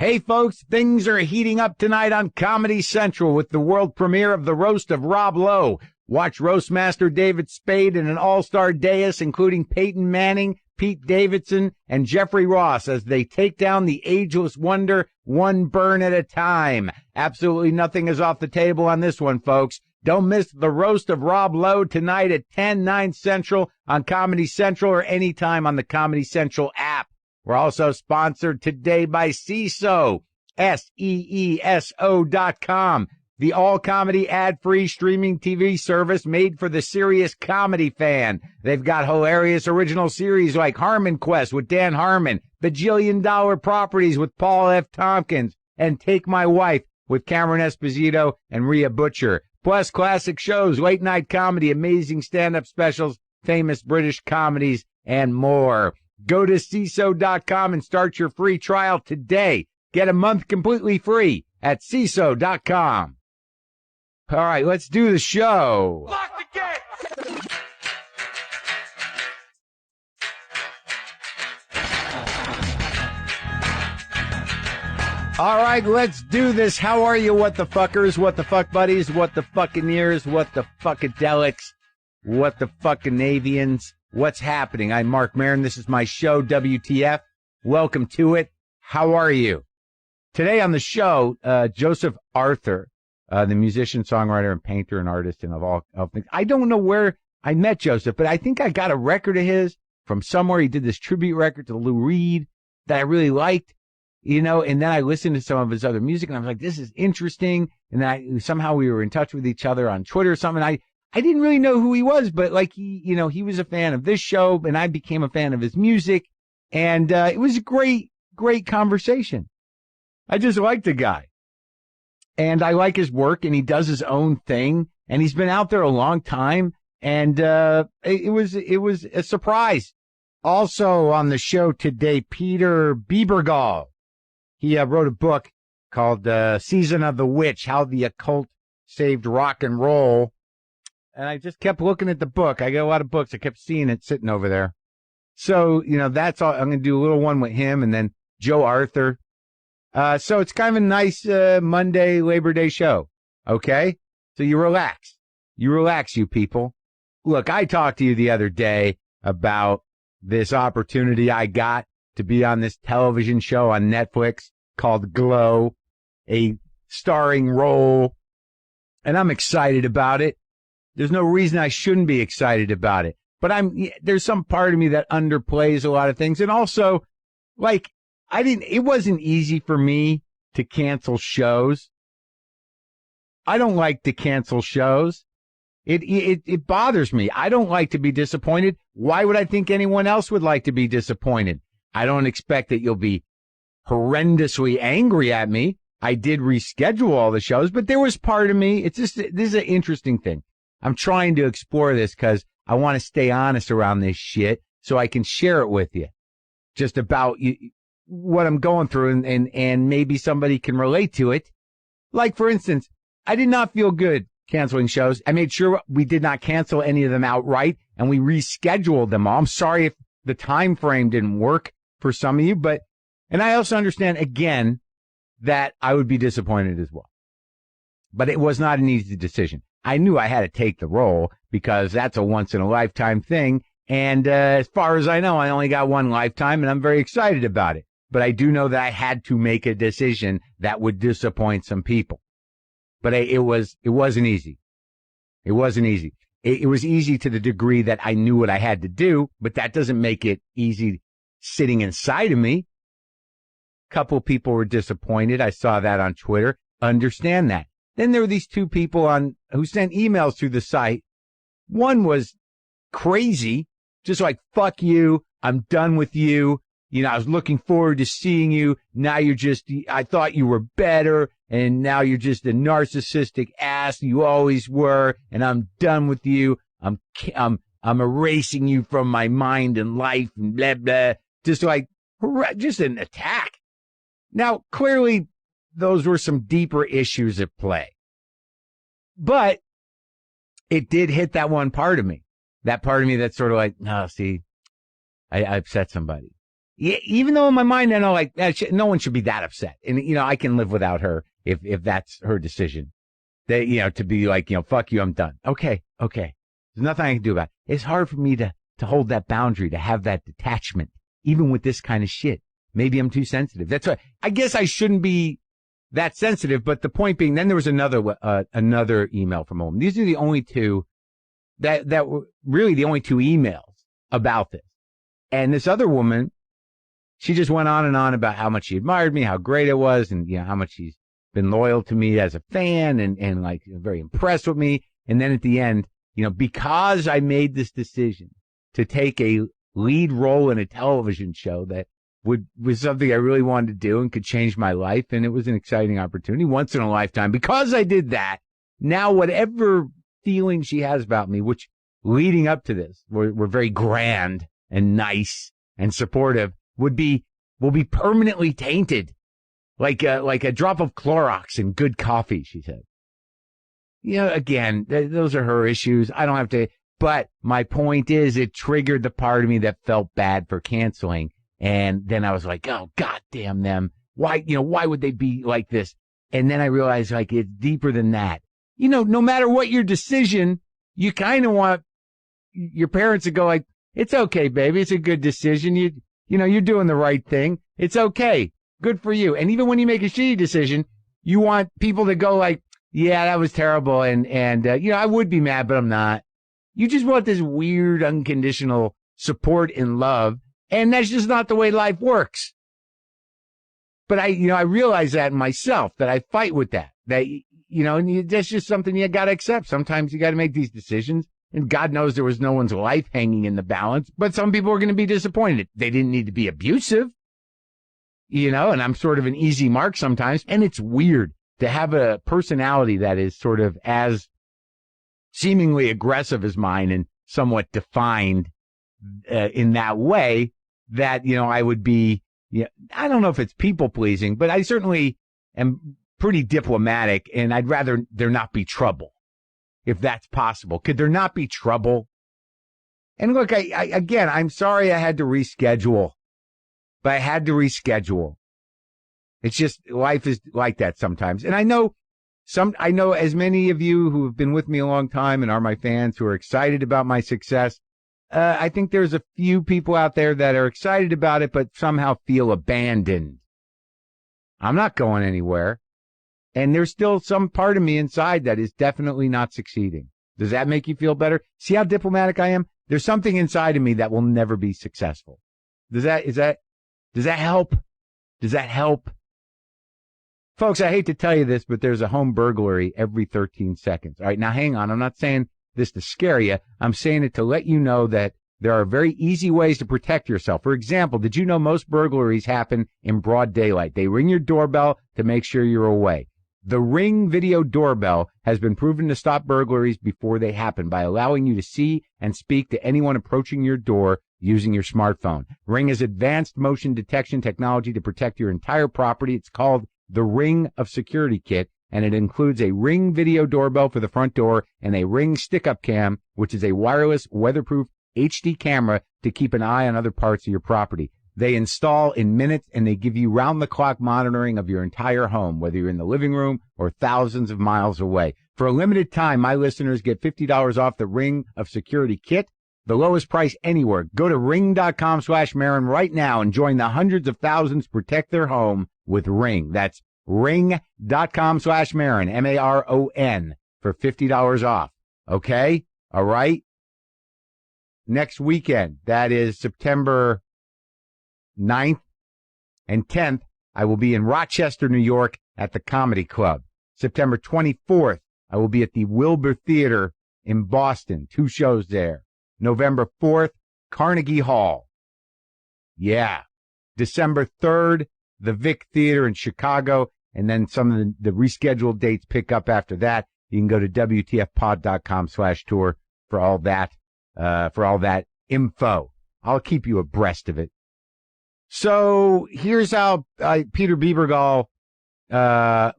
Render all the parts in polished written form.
Hey, folks, things are heating up tonight on Comedy Central with the world premiere of The Roast of Rob Lowe. Watch Roastmaster David Spade and an all-star dais, including Peyton Manning, Pete Davidson, and Jeffrey Ross, as they take down the ageless wonder one burn at a time. Absolutely nothing is off the table on this one, folks. Don't miss The Roast of Rob Lowe tonight at 10, 9 Central on Comedy Central or anytime on the Comedy Central app. We're also sponsored today by CESO, SEESO.com, the all-comedy ad-free streaming TV service made for the serious comedy fan. They've got hilarious original series like Harmon Quest with Dan Harmon, Bajillion Dollar Properties with Paul F. Tompkins, and Take My Wife with Cameron Esposito and Rhea Butcher. Plus classic shows, late-night comedy, amazing stand-up specials, famous British comedies, and more. Go to CESO.com and start your free trial today. Get a month completely free at CESO.com. All right, let's do the show. Lock the gate! All right, let's do this. How are you, what the fuckers, what the fuck buddies, what the fucking ears, what the fuckadelics, what the fucking avians? What's happening? I'm Marc Maron. This is my show, WTF. Welcome to it. How are you? Today on the show, Joseph Arthur, the musician, songwriter, and painter and artist, and of all things. I don't know where I met Joseph, but I think I got a record of his from somewhere. He did this tribute record to Lou Reed that I really liked, and then I listened to some of his other music, and I was like, this is interesting. And then somehow we were in touch with each other on Twitter or something. I didn't really know who he was, but he was a fan of this show, and I became a fan of his music, and it was a great conversation. I just like the guy, and I like his work, and he does his own thing, and he's been out there a long time, and it was a surprise. Also on the show today, Peter Bebergal. He wrote a book called Season of the Witch: How the Occult Saved Rock and Roll. And I just kept looking at the book. I got a lot of books. I kept seeing it sitting over there. So, that's all. I'm going to do a little one with him and then Joe Arthur. So it's kind of a nice Monday, Labor Day show. Okay? So you relax. You relax, you people. Look, I talked to you the other day about this opportunity I got to be on this television show on Netflix called Glow, a starring role. And I'm excited about it. There's no reason I shouldn't be excited about it. But there's some part of me that underplays a lot of things. And also, it wasn't easy for me to cancel shows. I don't like to cancel shows. It bothers me. I don't like to be disappointed. Why would I think anyone else would like to be disappointed? I don't expect that you'll be horrendously angry at me. I did reschedule all the shows, but there was part of me. This is an interesting thing. I'm trying to explore this because I want to stay honest around this shit so I can share it with you. Just about what I'm going through and maybe somebody can relate to it. Like, for instance, I did not feel good canceling shows. I made sure we did not cancel any of them outright, and we rescheduled them all. I'm sorry if the time frame didn't work for some of you, and I also understand, again, that I would be disappointed as well. But it was not an easy decision. I knew I had to take the role because that's a once-in-a-lifetime thing. And as far as I know, I only got one lifetime, and I'm very excited about it. But I do know that I had to make a decision that would disappoint some people. But it wasn't easy. It wasn't easy. It was easy to the degree that I knew what I had to do, but that doesn't make it easy sitting inside of me. A couple of people were disappointed. I saw that on Twitter. Understand that. Then there were these two people who sent emails through the site. One was crazy, just like, fuck you, I'm done with you. I was looking forward to seeing you. Now I thought you were better, and now you're just a narcissistic ass. You always were, and I'm done with you. I'm erasing you from my mind and life and blah, blah. Just an attack. Now, clearly, those were some deeper issues at play. But it did hit that one part of me. That part of me that's sort of like, no, see, I upset somebody. even though in my mind I know like no one should be that upset, and I can live without her if that's her decision. That to be like fuck you, I'm done. Okay, there's nothing I can do about it. It's hard for me to hold that boundary, to have that detachment, even with this kind of shit. Maybe I'm too sensitive. That's why I guess I shouldn't be that sensitive. But the point being, then there was another email from a woman. These are the only two that were really the only two emails about this. And this other woman, she just went on and on about how much she admired me, how great it was, and how much she's been loyal to me as a fan, and like very impressed with me. And then at the end, because I made this decision to take a lead role in a television show that was something I really wanted to do and could change my life, and it was an exciting opportunity once in a lifetime. Because I did that, now whatever feeling she has about me, which leading up to this were very grand and nice and supportive, will be permanently tainted, like a drop of Clorox in good coffee, she said. Again, those are her issues. I don't have to. But my point is, it triggered the part of me that felt bad for canceling. And then I was like, oh, God damn them. Why would they be like this? And then I realized, like, it's deeper than that. No matter what your decision, you kind of want your parents to go like, it's okay, baby. It's a good decision. You're doing the right thing. It's okay. Good for you. And even when you make a shitty decision, you want people to go like, yeah, that was terrible. And I would be mad, but I'm not. You just want this weird, unconditional support and love. And that's just not the way life works. But I realize that in myself, that I fight with that, and that's just something you got to accept. Sometimes you got to make these decisions, and God knows there was no one's life hanging in the balance, but some people are going to be disappointed. They didn't need to be abusive, and I'm sort of an easy mark sometimes. And it's weird to have a personality that is sort of as seemingly aggressive as mine and somewhat defined in that way, that, I would be, I don't know if it's people pleasing, but I certainly am pretty diplomatic, and I'd rather there not be trouble, if that's possible. Could there not be trouble? And look, again, I'm sorry I had to reschedule, but I had to reschedule. It's just, life is like that sometimes. And I know as many of you who have been with me a long time and are my fans who are excited about my success. I think there's a few people out there that are excited about it, but somehow feel abandoned. I'm not going anywhere. And there's still some part of me inside that is definitely not succeeding. Does that make you feel better? See how diplomatic I am? There's something inside of me that will never be successful. Does that help? Does that help? Folks, I hate to tell you this, but there's a home burglary every 13 seconds. All right, now hang on. I'm not saying this to scare you. I'm saying it to let you know that there are very easy ways to protect yourself. For example, did you know most burglaries happen in broad daylight? They ring your doorbell to make sure you're away. The Ring video doorbell has been proven to stop burglaries before they happen by allowing you to see and speak to anyone approaching your door using your smartphone. Ring has advanced motion detection technology to protect your entire property. It's called the Ring of Security Kit, and it includes a Ring video doorbell for the front door and a Ring stick-up cam, which is a wireless, weatherproof HD camera to keep an eye on other parts of your property. They install in minutes, and they give you round-the-clock monitoring of your entire home, whether you're in the living room or thousands of miles away. For a limited time, my listeners get $50 off the Ring of Security Kit, the lowest price anywhere. Go to ring.com/Maron right now and join the hundreds of thousands protect their home with Ring. That's ring.com/Maron, MARON, for $50 off. Okay? All right? Next weekend, that is September 9th and 10th, I will be in Rochester, New York at the Comedy Club. September 24th, I will be at the Wilbur Theater in Boston. 2 shows there. November 4th, Carnegie Hall. Yeah. December 3rd, the Vic Theater in Chicago, and then some of the rescheduled dates pick up after that. You can go to WTFpod.com/tour for all that info. I'll keep you abreast of it. So here's how Peter Bebergal got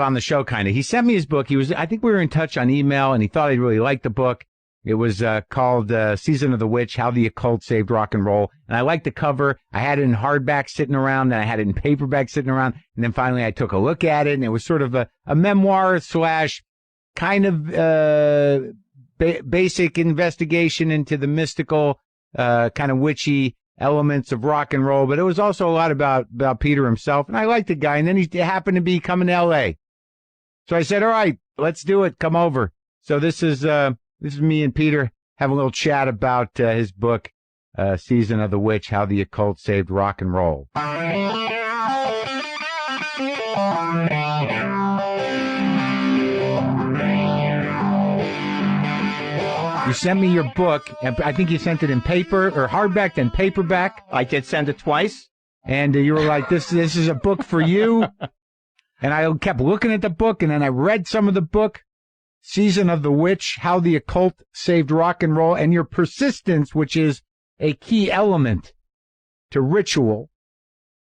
on the show, kind of. He sent me his book. I think we were in touch on email, and he thought I'd really like the book. It was called Season of the Witch, How the Occult Saved Rock and Roll. And I liked the cover. I had it in hardback sitting around, and I had it in paperback sitting around. And then finally I took a look at it, and it was sort of a memoir / kind of basic investigation into the mystical, kind of witchy elements of rock and roll. But it was also a lot about Peter himself. And I liked the guy. And then he happened to be coming to L.A. So I said, all right, let's do it. Come over. So this is me and Peter having a little chat about his book, Season of the Witch, How the Occult Saved Rock and Roll. You sent me your book, and I think you sent it in paper or hardback, then paperback. I did send it twice. And you were like, this is a book for you. And I kept looking at the book, and then I read some of the book. Season of the Witch, How the Occult Saved Rock and Roll, and your persistence, which is a key element to ritual.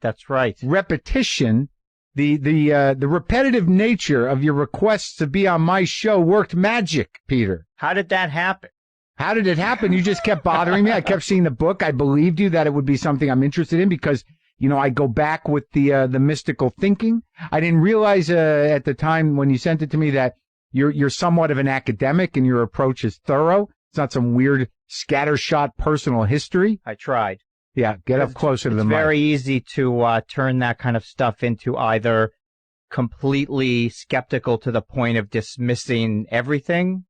That's right. Repetition, the repetitive nature of your requests to be on my show worked magic, Peter. How did that happen? How did it happen? You just kept bothering me. I kept seeing the book. I believed you that it would be something I'm interested in because, you know, I go back with the mystical thinking. I didn't realize at the time when you sent it to me that you're somewhat of an academic and your approach is thorough. It's not some weird scattershot personal history. I tried. Yeah, get up closer to the mic. It's very easy to turn that kind of stuff into either completely skeptical to the point of dismissing everything,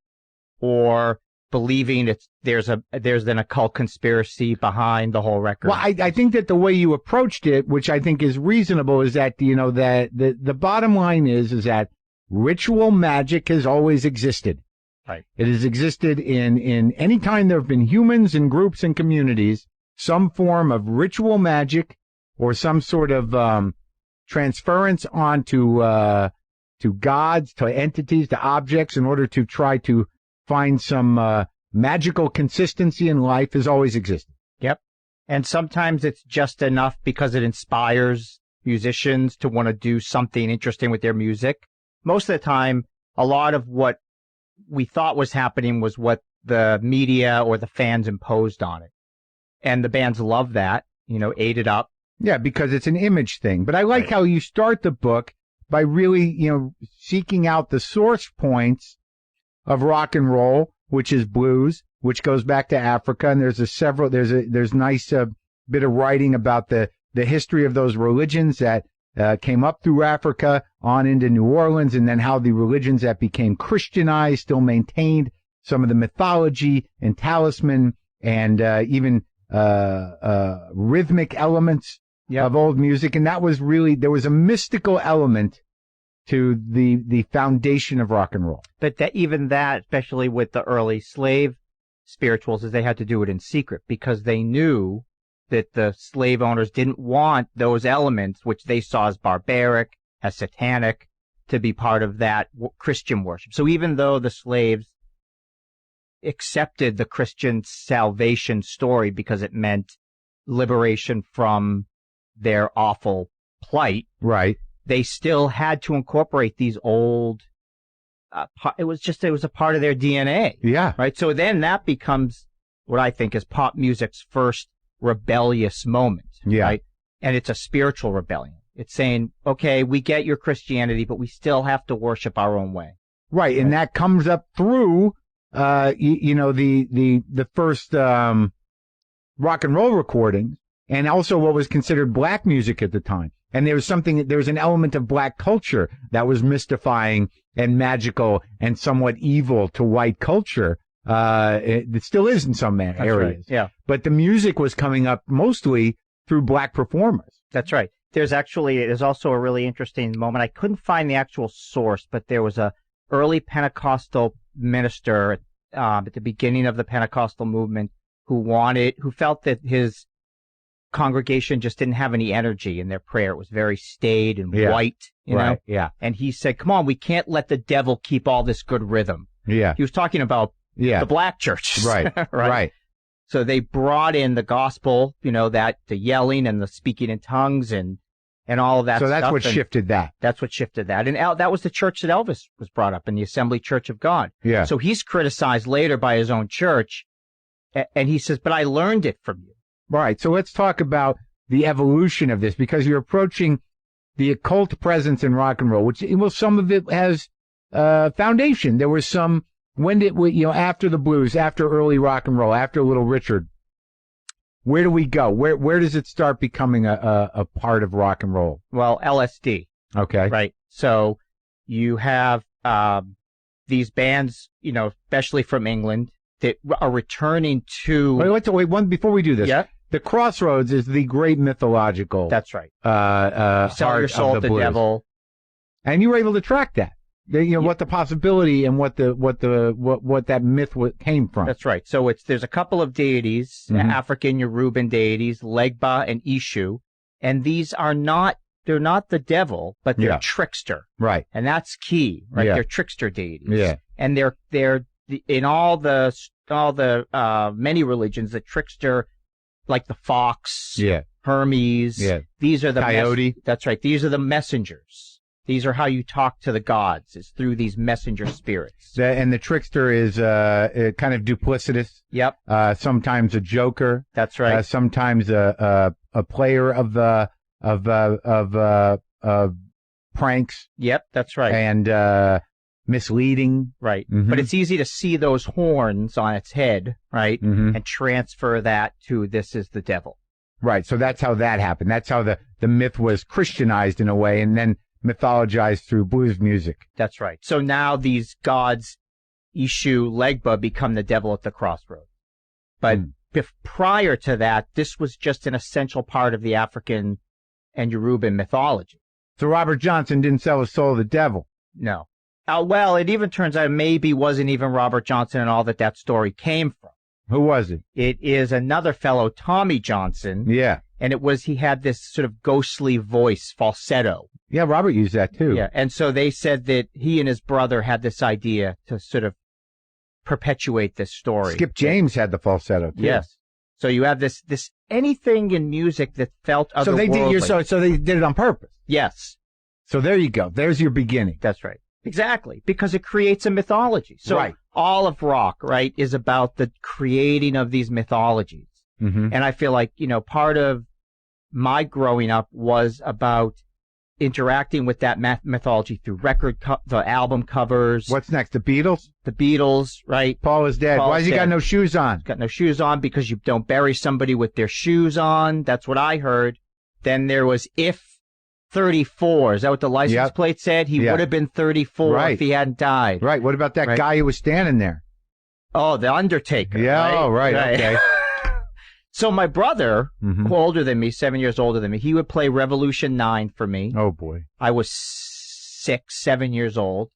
or believing there's an occult conspiracy behind the whole record. Well, I think that the way you approached it, which I think is reasonable, is that, you know, that the bottom line is that ritual magic has always existed. Right. It has existed in any time there have been humans and groups and communities, some form of ritual magic or some sort of transference onto to gods, to entities, to objects in order to try to find some magical consistency in life has always existed. Yep. And sometimes it's just enough because it inspires musicians to want to do something interesting with their music. Most of the time, a lot of what we thought was happening was what the media or the fans imposed on it. And the bands love that, you know, ate it up. Yeah, because it's an image thing. But I like how you start the book by really, you know, seeking out the source points of rock and roll, which is blues, which goes back to Africa. And there's nice bit of writing about the history of those religions that came up through Africa on into New Orleans, and then how the religions that became Christianized still maintained some of the mythology and talisman and even rhythmic elements of old music. And that was really, there was a mystical element to the foundation of rock and roll. But even that, especially with the early slave spirituals, is they had to do it in secret because they knew that the slave owners didn't want those elements, which they saw as barbaric, as satanic, to be part of that Christian worship. So even though the slaves accepted the Christian salvation story because it meant liberation from their awful plight, right, they still had to incorporate these old, it was a part of their DNA. Yeah. Right. So then that becomes what I think is pop music's first rebellious moment. Yeah. Right. And it's a spiritual rebellion. It's saying, okay, we get your Christianity, but we still have to worship our own way. Right. And that comes up through, the first, rock and roll recordings, and also what was considered black music at the time. And there was an element of black culture that was mystifying and magical and somewhat evil to white culture. It still is in some areas. Right. Yeah. But the music was coming up mostly through black performers. That's right. There's also a really interesting moment. I couldn't find the actual source, but there was a early Pentecostal minister at the beginning of the Pentecostal movement who felt that his congregation just didn't have any energy in their prayer. It was very staid and white, you know? Yeah. And he said, come on, we can't let the devil keep all this good rhythm. Yeah. He was talking about the black churches. Right. Right. So they brought in the gospel, you know, the yelling and the speaking in tongues and and all of that So stuff. that's what shifted that. That's what shifted that. And that was the church that Elvis was brought up in, the Assembly Church of God. Yeah. So he's criticized later by his own church, and he says, but I learned it from you. Right. So let's talk about the evolution of this, because you're approaching the occult presence in rock and roll, which, well, some of it has foundation. There was some, after the blues, after early rock and roll, after Little Richard, where do we go? Where does it start becoming a part of rock and roll? Well, LSD. Okay. Right. So you have these bands, especially from England, that are returning to. Wait, one before we do this. Yeah. The Crossroads is the great mythological. That's right. Sell your soul to the devil, and you were able to track that. What the possibility and what that myth came from. That's right. So there's a couple of deities, African Yoruban deities, Legba and Ishu, and these are they're not the devil, but they're trickster. Right. And that's key, right? Yeah. They're trickster deities. Yeah. And they're in all the many religions, the trickster, like the fox, Hermes. Yeah. These are the coyote. That's right. These are the messengers. These are how you talk to the gods, is through these messenger spirits. And the trickster is kind of duplicitous. Yep. Sometimes a joker. That's right. Sometimes a player of pranks. Yep, that's right. And misleading. Right. Mm-hmm. But it's easy to see those horns on its head, right? Mm-hmm. And transfer that to this is the devil. Right. So that's how that happened. That's how the myth was Christianized in a way, and then mythologized through blues music. That's right. So now these gods, Ishu, Legba, become the devil at the crossroads. But prior to that, this was just an essential part of the African and Yoruban mythology. So Robert Johnson didn't sell his soul to the devil. No. Well, it even turns out maybe wasn't even Robert Johnson and all that story came from. Who was it? It is another fellow, Tommy Johnson. Yeah. And he had this sort of ghostly voice, falsetto. Yeah, Robert used that too. Yeah, and so they said that he and his brother had this idea to sort of perpetuate this story. Skip James had the falsetto too. Yes. So you have this anything in music that felt otherworldly. So they did it on purpose. Yes. So there you go. There's your beginning. That's right. Exactly. Because it creates a mythology. So all of rock, right, is about the creating of these mythologies. Mm-hmm. And I feel like, part of my growing up was about interacting with that mythology through the album covers. What's next? The Beatles? The Beatles, right? Paul is dead. Why has he got no shoes on? Got no shoes on because you don't bury somebody with their shoes on. That's what I heard. Then there was If 34. Is that what the license plate said? He would have been 34 if he hadn't died. Right. What about that guy who was standing there? Oh, the Undertaker. Yeah. Right? Okay. So my brother, older than me, 7 years older than me, he would play Revolution 9 for me. Oh, boy. I was 6, 7 years old,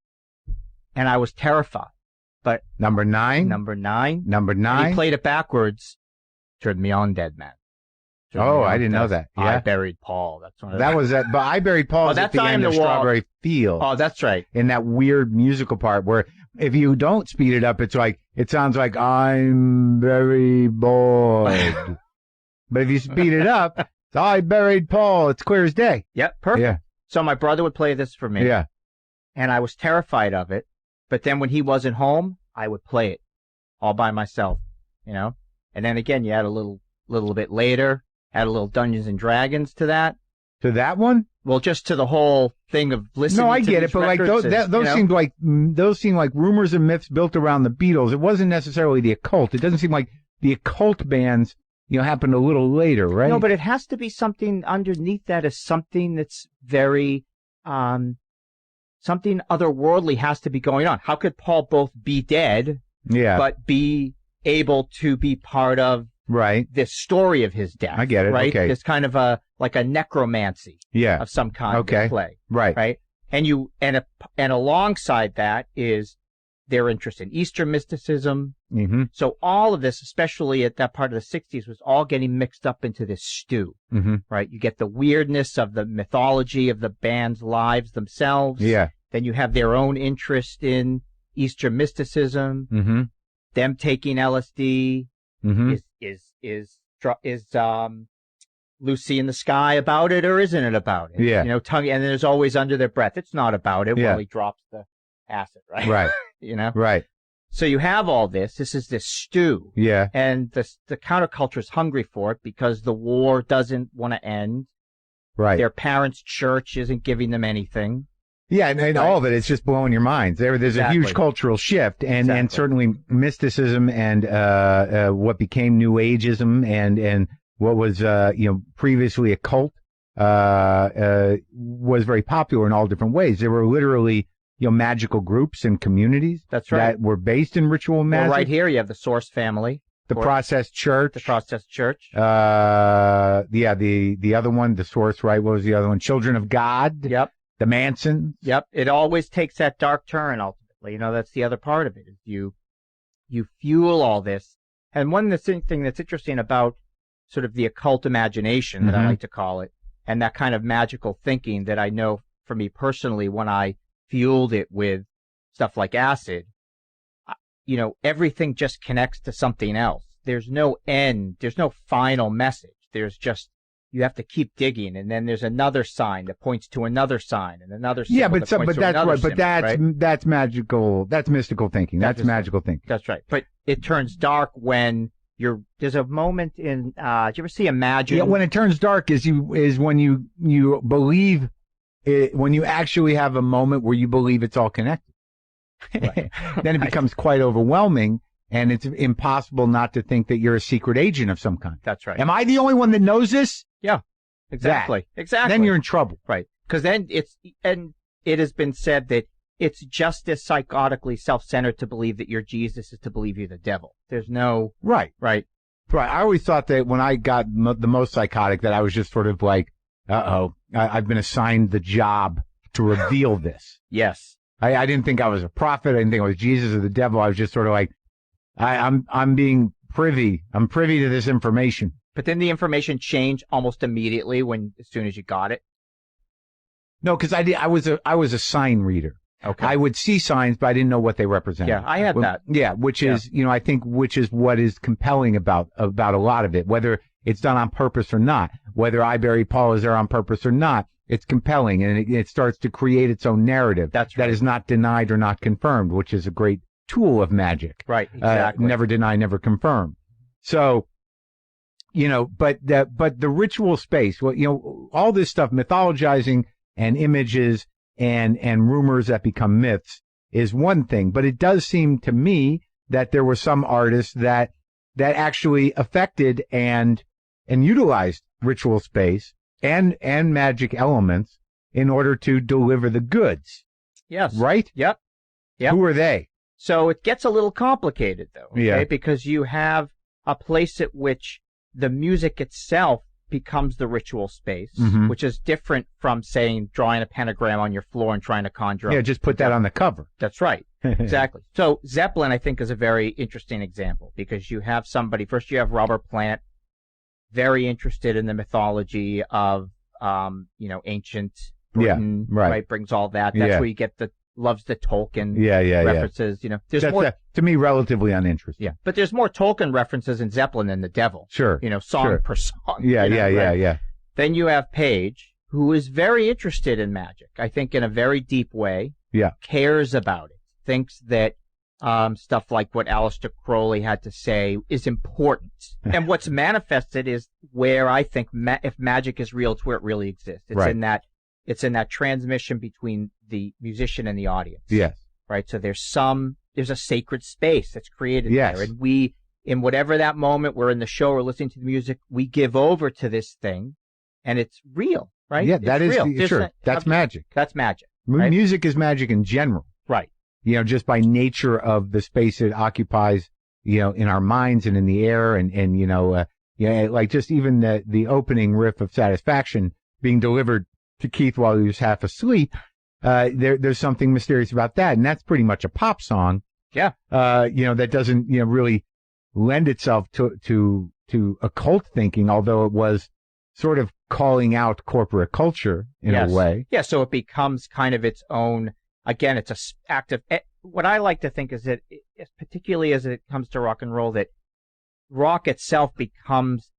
and I was terrified. But Number 9? And he played it backwards. Turned me on, dead man. I didn't know that. Yeah. I Buried Paul. That's one of that was that. But I Buried Paul at the end of Strawberry Fields. Oh, that's right. In that weird musical part where if you don't speed it up, it sounds like I'm very bored. But if you speed it up, it's I Buried Paul. It's clear as day. Yep, perfect. Yeah. So my brother would play this for me. Yeah. And I was terrified of it. But then when he wasn't home, I would play it all by myself, And then again, you add a little bit later, add a little Dungeons and Dragons to that. To that one? Well, just to the whole thing of listening. No, I to get these it, but like those seem like rumors and myths built around the Beatles. It wasn't necessarily the occult. It doesn't seem like the occult bands, happened a little later, right? No, but it has to be something underneath that is something that's very, something otherworldly has to be going on. How could Paul both be dead, but be able to be part of this story of his death? I get it. Right? Okay. This kind of like a necromancy of some kind of play. Right. And alongside that is their interest in Eastern mysticism. Mm-hmm. So all of this, especially at that part of the 60s, was all getting mixed up into this stew. Mm-hmm. Right? You get the weirdness of the mythology of the band's lives themselves. Yeah. Then you have their own interest in Eastern mysticism. Mm-hmm. Them taking LSD mm-hmm. is Lucy in the Sky about it or isn't it about it? Yeah. You know, and then there's always under their breath, it's not about it Yeah. while he drops the acid, right? Right. You know? Right. So you have all this. This is this stew. Yeah. And the counterculture is hungry for it because the war doesn't want to end. Right. Their parents' church isn't giving them anything. Yeah, and all of it, it's just blowing your minds. There's Exactly. a huge cultural shift, and Exactly. certainly mysticism and what became New Ageism and what was previously a cult was very popular in all different ways. There were literally magical groups and communities That's right. that were based in ritual magic. Well, right here you have the Source family. The Process Church. The Process Church. The other one, the Source, right? What was the other one? Children of God. Yep. The Mansons. Yep. It always takes that dark turn ultimately. You know, that's the other part of it. Is you fuel all this. And one thing that's interesting about sort of the occult imagination that I like to call it, and that kind of magical thinking that I know for me personally when I fueled it with stuff like acid, everything just connects to something else. There's no end. There's no final message. There's just, you have to keep digging, and then there's another sign that points to another sign, and another symbol Yeah, but that points to that's another right. But symbol, that's magical. That's mystical thinking. That's That's magical thinking. That's right. But it turns dark when there's a moment in, did you ever see Imagine? Yeah, when it turns dark is when you believe it, when you actually have a moment where you believe it's all connected. Right. Then it becomes quite overwhelming, and it's impossible not to think that you're a secret agent of some kind. That's right. Am I the only one that knows this? Yeah, exactly. Exactly. Then you're in trouble. Right. Because then it has been said that it's just as psychotically self-centered to believe that you're Jesus as to believe you're the devil. There's no... Right. Right. Right. I always thought that when I got the most psychotic that I was just sort of like, I've been assigned the job to reveal this. Yes. I didn't think I was a prophet. I didn't think I was Jesus or the devil. I was just sort of like, I'm being privy. I'm privy to this information. But then the information changed almost immediately as soon as you got it. No, because I was a sign reader. Okay. I would see signs, but I didn't know what they represented. Yeah, I had that. Yeah, which is, I think, which is what is compelling about a lot of it, whether it's done on purpose or not, whether I Bury Paul is there on purpose or not. It's compelling, and it starts to create its own narrative. That's right. That is not denied or not confirmed, which is a great tool of magic. Right. Exactly. Never deny, never confirm. So, but the ritual space, all this stuff, mythologizing and images and rumors that become myths is one thing, but it does seem to me that there were some artists that actually affected and utilized ritual space and magic elements in order to deliver the goods. Yes. Right? Yep. Yep. Who are they? So it gets a little complicated, though. Okay? Yeah. Because you have a place at which the music itself becomes the ritual space, which is different from, saying, drawing a pentagram on your floor and trying to conjure up. Yeah, just put that on the cover. That's right. Exactly. So Zeppelin, I think, is a very interesting example because you have somebody, first you have Robert Plant, very interested in the mythology of, ancient Britain, right? Brings all that. That's where you get loves the Tolkien references. There's That's more, to me, relatively uninteresting. Yeah, but there's more Tolkien references in Zeppelin than the Devil. Sure. Song per song. Yeah. Then you have Page, who is very interested in magic, I think in a very deep way. Yeah. Cares about it. Thinks that stuff like what Aleister Crowley had to say is important. And what's manifested is where I think if magic is real, it's where it really exists. It's in that transmission between the musician and the audience. Yes. Right? So there's a sacred space that's created Yes. there. And we, in whatever that moment we're in the show or listening to the music, we give over to this thing and it's real, right? Yeah, it's that is real. sure. That's magic. That's magic. Right? Music is magic in general. Right. Just by nature of the space it occupies, in our minds and in the air and like just even the opening riff of Satisfaction being delivered to Keith while he was half asleep. There's something mysterious about that. And that's pretty much a pop song. Yeah. That doesn't, really lend itself to occult thinking, although it was sort of calling out corporate culture in a way. Yeah. So it becomes kind of its own, again, it's a active, what I like to think is that particularly as it comes to rock and roll, that rock itself becomes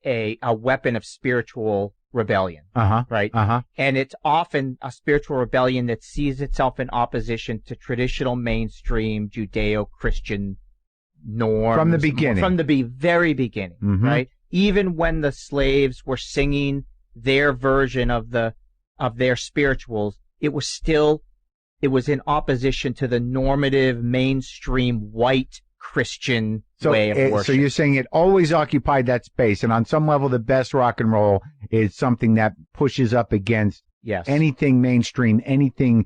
a weapon of spiritual rebellion, right? And it's often a spiritual rebellion that sees itself in opposition to traditional mainstream Judeo-Christian norms. From the beginning. From the very beginning, right? Even when the slaves were singing their version of their spirituals, it was in opposition to the normative mainstream white Christian way of worship. So you're saying it always occupied that space, and on some level, the best rock and roll is something that pushes up against anything mainstream, anything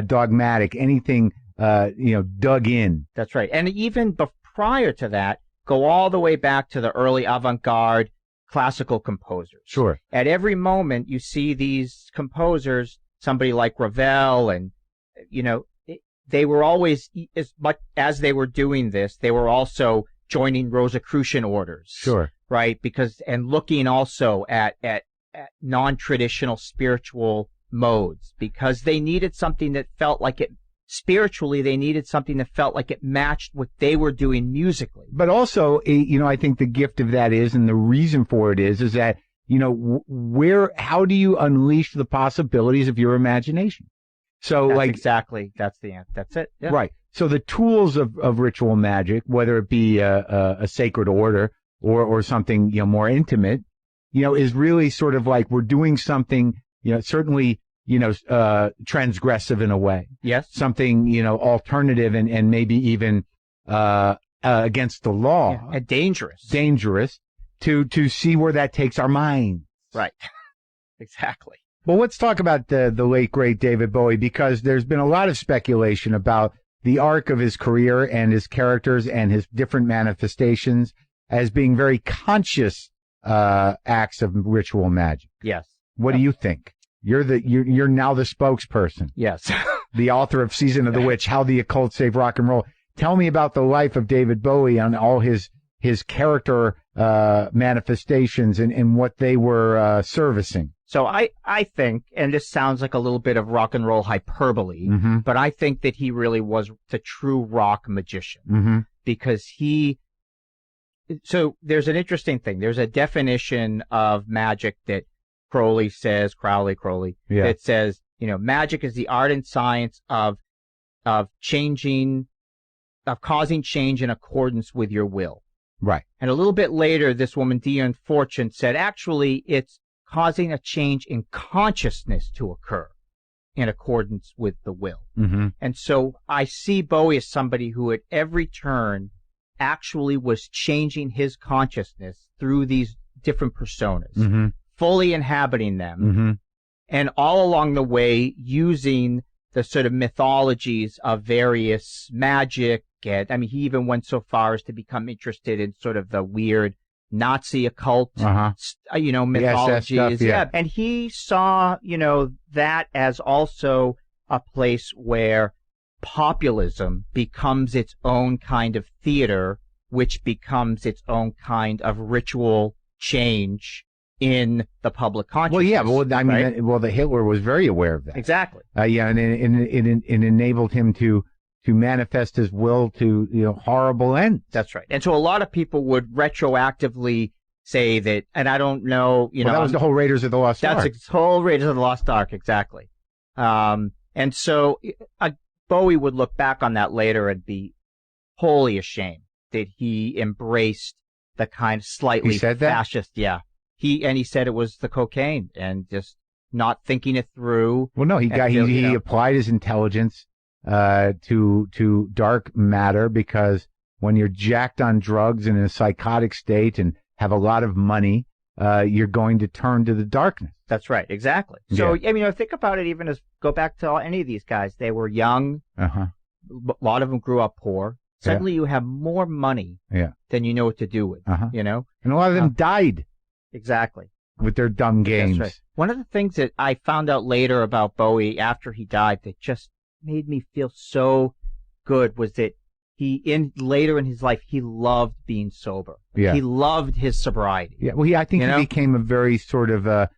dogmatic, anything dug in. That's right. And even prior to that, go all the way back to the early avant-garde classical composers. Sure. At every moment, you see these composers, somebody like Ravel, and they were always, as much as they were doing this, they were also joining Rosicrucian orders. Sure. Right? And looking also at non-traditional spiritual modes, because they needed something that felt like it, spiritually, they needed something that felt like it matched what they were doing musically. But also, I think the gift of that is, and the reason for it is that, how do you unleash the possibilities of your imagination? So that's the answer. That's it. Yeah. Right. So the tools of ritual magic, whether it be a sacred order or something, more intimate, is really sort of like we're doing something, certainly, transgressive in a way. Yes. Something, alternative and maybe even, against the law. Yeah. And dangerous. Dangerous to see where that takes our minds. Right. Exactly. Well, let's talk about the late, great David Bowie, because there's been a lot of speculation about the arc of his career and his characters and his different manifestations as being very conscious acts of ritual magic. Yes. What do you think? You're now the spokesperson. Yes. The author of Season of the Witch, How the Occult Saved Rock and Roll. Tell me about the life of David Bowie and all his character manifestations and what they were servicing. So I think, and this sounds like a little bit of rock and roll hyperbole, but I think that he really was the true rock magician, because so there's an interesting thing. There's a definition of magic that Crowley, that says, magic is the art and science of causing change in accordance with your will. Right. And a little bit later, this woman, Dion Fortune, said, actually, it's causing a change in consciousness to occur in accordance with the will. And so I see Bowie as somebody who at every turn actually was changing his consciousness through these different personas, fully inhabiting them, and all along the way using the sort of mythologies of various magic. And he even went so far as to become interested in sort of the weird Nazi occult, mythologies. Stuff, And he saw, that as also a place where populism becomes its own kind of theater, which becomes its own kind of ritual change in the public consciousness. Well, yeah. The Hitler was very aware of that. Exactly. And it enabled him to manifest his will to horrible ends. That's right. And so a lot of people would retroactively say that, and I don't know, that was the whole Raiders of the Lost Ark. That's the whole Raiders of the Lost Ark, exactly. And so Bowie would look back on that later and be wholly ashamed that he embraced the kind of slightly he said that? fascist. Yeah. He said it was the cocaine and just not thinking it through. Well, no, he applied his intelligence to dark matter, because when you're jacked on drugs and in a psychotic state and have a lot of money, you're going to turn to the darkness. That's right, exactly. So, think about it, even as go back to any of these guys. They were young. A lot of them grew up poor. Suddenly you have more money than you know what to do with, And a lot of them died. Exactly. With their dumb games. That's right. One of the things that I found out later about Bowie after he died that just made me feel so good was that later in his life, he loved being sober. Yeah. He loved his sobriety. Yeah. Well, I think he became a very sort of,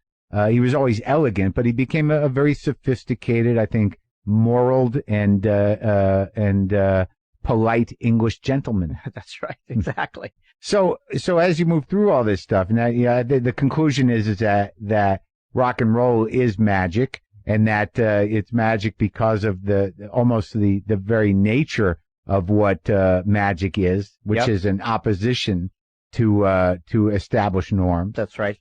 he was always elegant, but he became a very sophisticated, I think, moral and polite English gentleman. That's right. Exactly. So as you move through all this stuff, now, the conclusion is that rock and roll is magic, and that it's magic because of almost the very nature of what magic is, which is an opposition to established norms. That's right.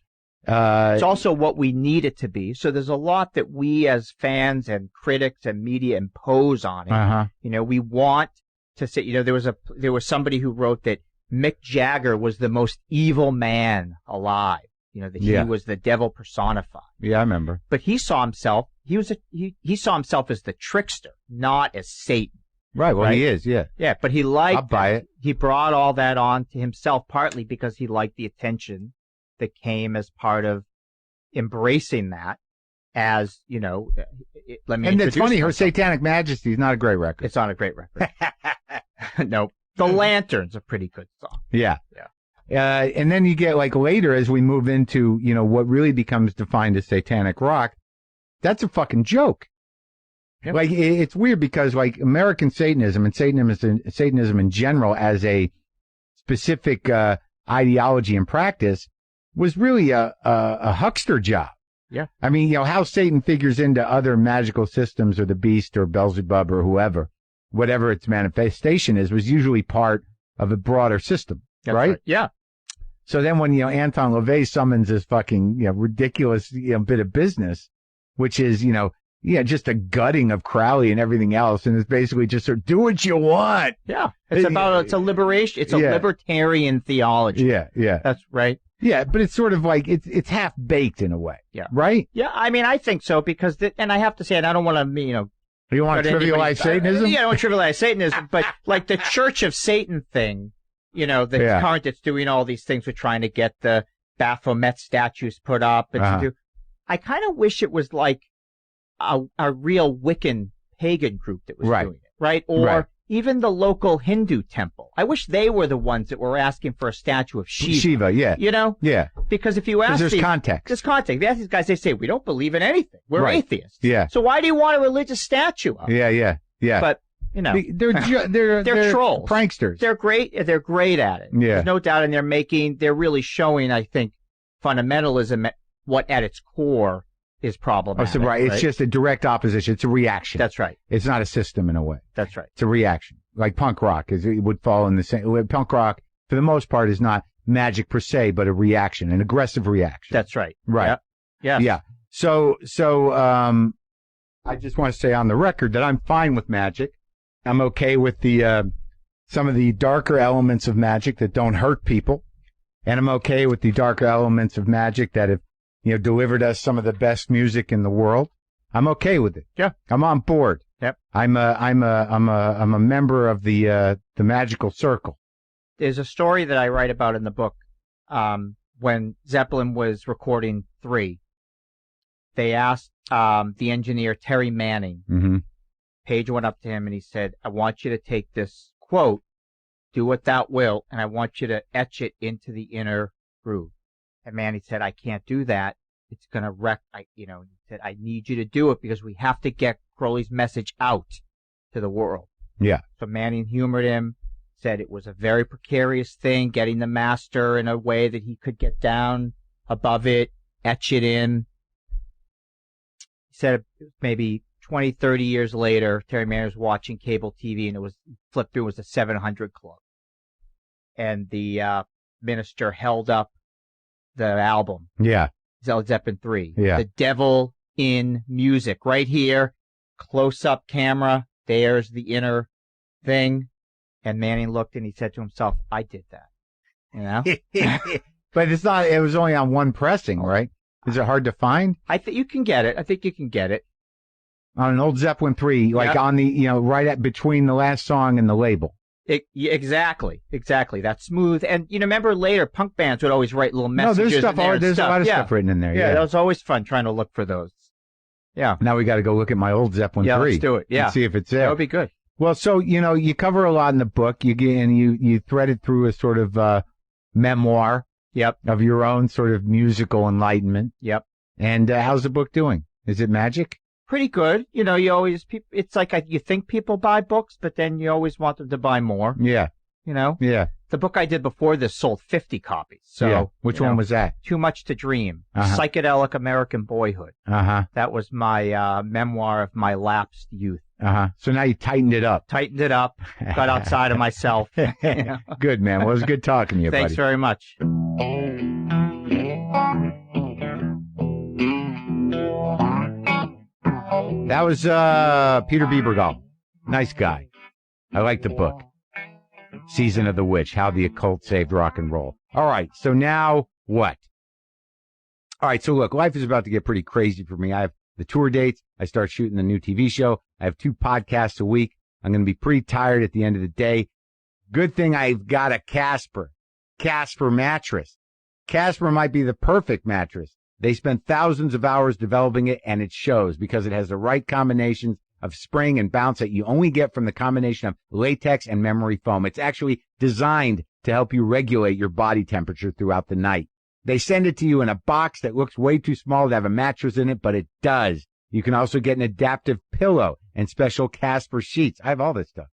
It's also what we need it to be. So there's a lot that we as fans and critics and media impose on it. Uh-huh. We want to say, there was somebody who wrote that Mick Jagger was the most evil man alive. That he was the devil personified. Yeah, I remember. But he saw himself. He saw himself as the trickster, not as Satan. Right. Well, he is. Yeah. Yeah, but he liked. I'll buy it. He brought all that on to himself, partly because he liked the attention that came as part of embracing that. Let me. And it's funny. Her myself. Satanic Majesty is not a great record. It's not a great record. Nope. The Lantern's a pretty good song. Yeah. Yeah. And then you get later as we move into, what really becomes defined as satanic rock, that's a fucking joke. Yep. It's weird because American Satanism and Satanism in general as a specific ideology and practice was really a huckster job. Yeah. I mean, how Satan figures into other magical systems or the beast or Beelzebub or whoever, whatever its manifestation is, was usually part of a broader system. That's right? Yeah. So then when, Anton LaVey summons this fucking, ridiculous, bit of business, which is, just a gutting of Crowley and everything else. And it's basically just sort of do what you want. Yeah. It's a liberation. It's a libertarian theology. Yeah. Yeah. That's right. Yeah. But it's sort of it's half baked in a way. Yeah. Right? Yeah. I mean, I think so because, and I have to say, and I don't want to, you want to trivialize Satanism? Yeah, I don't want to trivialize Satanism, but the Church of Satan thing, current that's doing all these things with trying to get the Baphomet statues put up. And I kind of wish it was like a real Wiccan pagan group that was doing it, right? Or even the local Hindu temple. I wish they were the ones that were asking for a statue of Shiva. Yeah. Yeah. Because if you ask there's context. There's context. If you ask these guys, they say, we don't believe in anything. We're atheists. Yeah. So why do you want a religious statue of? Yeah. But, they're trolls. Pranksters. They're great at it. Yeah. There's no doubt. And they're really showing, I think, fundamentalism, what at its core is problematic. Oh, so it's just a direct opposition. It's a reaction. That's right. It's not a system in a way. That's right. It's a reaction. Like punk rock it would fall in the same. Punk rock, for the most part, is not magic per se, but a reaction, an aggressive reaction. That's right. Right. Yeah. Yeah. So, I just want to say on the record that I'm fine with magic. I'm okay with the some of the darker elements of magic that don't hurt people, and I'm okay with the darker elements of magic that have delivered us some of the best music in the world. I'm okay with it. Yeah. I'm on board. Yep. I'm a member of the magical circle. There's a story that I write about in the book. When Zeppelin was recording 3, they asked the engineer Terry Manning. Mm-hmm. Page went up to him and he said, I want you to take this quote, do what thou wilt, and I want you to etch it into the inner groove. And Manning said, I can't do that. It's going to wreck, he said, I need you to do it because we have to get Crowley's message out to the world. Yeah. So Manning humored him, said it was a very precarious thing, getting the master in a way that he could get down above it, etch it in. He said maybe 20, 30 years later, Terry Manning was watching cable TV and flipped through, it was the 700 Club. And the minister held up the album. Yeah. Zeppelin 3. Yeah. The Devil in Music. Right here, close-up camera. There's the inner thing. And Manning looked and he said to himself, I did that. But it's not, it was only on one pressing, right? Is it hard to find? I think you can get it. I think you can get it. On an old Zeppelin 3, on the, right at between the last song and the label. Exactly. That's smooth. And, remember later, punk bands would always write little messages. No, there's stuff. There's a lot of stuff written in there. Yeah, that was always fun trying to look for those. Yeah. Now we got to go look at my old Zeppelin 3. Yeah, let's do it. Yeah. And see if it's there. That would be good. Well, so, you cover a lot in the book. You thread it through a sort of memoir. Yep. Of your own sort of musical enlightenment. Yep. And how's the book doing? Is it magic? Pretty good. You know, it's like you think people buy books, but then you always want them to buy more. Yeah. You know? Yeah. The book I did before this sold 50 copies. So, yeah. Which one was that? Too Much to Dream. Uh-huh. Psychedelic American Boyhood. Uh-huh. That was my memoir of my lapsed youth. Uh-huh. So now you tightened it up. Tightened it up. Got outside of myself. You know? Good, man. Well, it was good talking to you, Thanks buddy. very much. That was Peter Bebergal. Nice guy. I like the book. Season of the Witch, How the Occult Saved Rock and Roll. All right, so now what? All right, so look, life is about to get pretty crazy for me. I have the tour dates. I start shooting the new TV show. I have 2 podcasts a week. I'm going to be pretty tired at the end of the day. Good thing I've got a Casper mattress. Casper might be the perfect mattress. They spent thousands of hours developing it, and it shows because it has the right combinations of spring and bounce that you only get from the combination of latex and memory foam. It's actually designed to help you regulate your body temperature throughout the night. They send it to you in a box that looks way too small to have a mattress in it, but it does. You can also get an adaptive pillow and special Casper sheets. I have all this stuff.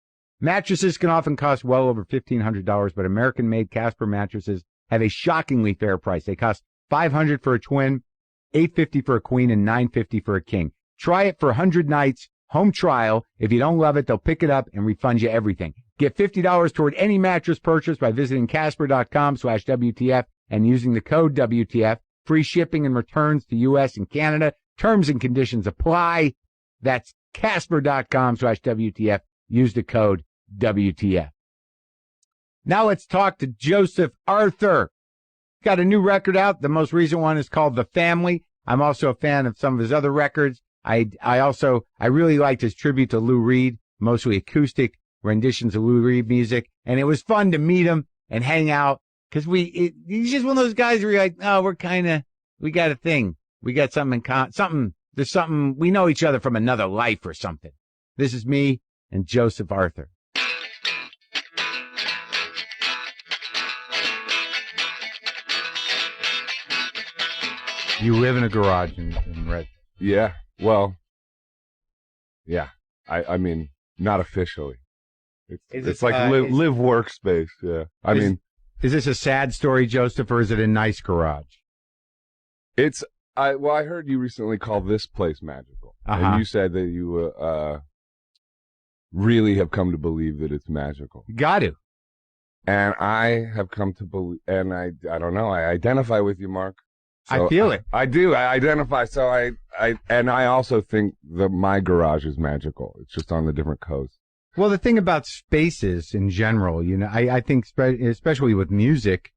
Mattresses can often cost well over $1,500, but American-made Casper mattresses have a shockingly fair price. They cost $500 for a twin, $850 for a queen, and $950 for a king. Try it for 100 nights. Home trial. If you don't love it, they'll pick it up and refund you everything. Get $50 toward any mattress purchase by visiting Casper.com/WTF and using the code WTF. Free shipping and returns to U.S. and Canada. Terms and conditions apply. That's Casper.com/WTF. Use the code WTF. Now let's talk to Joseph Arthur. Got a new record out. The most recent one is called The Family. I'm also a fan of some of his other records. I really liked his tribute to Lou Reed, mostly acoustic renditions of Lou Reed music. And it was fun to meet him and hang out because he's just one of those guys where you're like, oh, we got a thing. We got something there's something, we know each other from another life or something. This is me and Joseph Arthur. You live in a garage in Red. Yeah. Well, yeah. I mean, not officially. It's like live workspace. Yeah. Is this a sad story, Joseph, or is it a nice garage? I heard you recently call this place magical. Uh-huh. And you said that you really have come to believe that it's magical. Got to. And I have come to believe, and I don't know, I identify with you, Mark. So I feel it. I do. I identify. So I also think that my garage is magical. It's just on the different coast. Well, the thing about spaces in general, I think especially with music,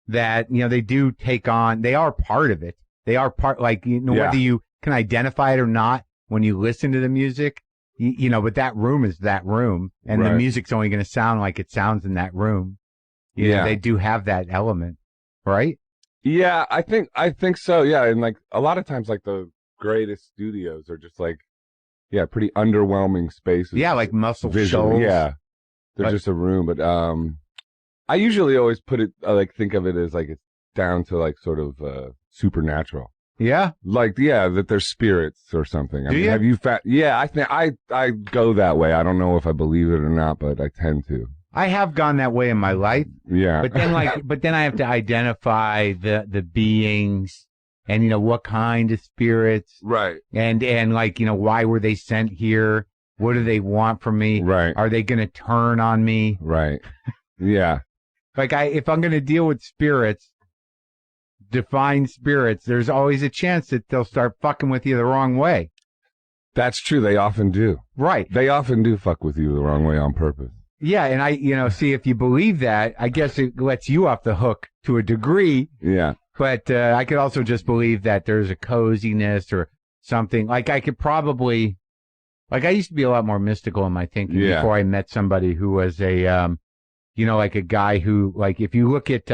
that, they do take on, they are part of it. They are part, like, whether you can identify it or not when you listen to the music, but that room is that room, and the music's only going to sound like it sounds in that room. They do have that element, right? Yeah, I think so. Yeah, and like a lot of times, like the greatest studios are just like, pretty underwhelming spaces. Yeah, like Muscle visually. Shoals. Yeah, they're just a room. But I usually always think of it as like it's down to like sort of supernatural. Yeah, like that there's spirits or something. Do you? Have you found? Yeah, I think I go that way. I don't know if I believe it or not, but I tend to. I have gone that way in my life. Yeah. But then I have to identify the beings and, what kind of spirits. Right. And like, why were they sent here? What do they want from me? Right. Are they going to turn on me? Right. Yeah. Like if I'm going to deal with spirits, define spirits, there's always a chance that they'll start fucking with you the wrong way. That's true. They often do. Right. They often do fuck with you the wrong way on purpose. Yeah, and see, if you believe that, I guess it lets you off the hook to a degree. Yeah. But I could also just believe that there's a coziness or something. Like I could probably, like I used to be a lot more mystical in my thinking before I met somebody who was a, like a guy who, like, if you look at,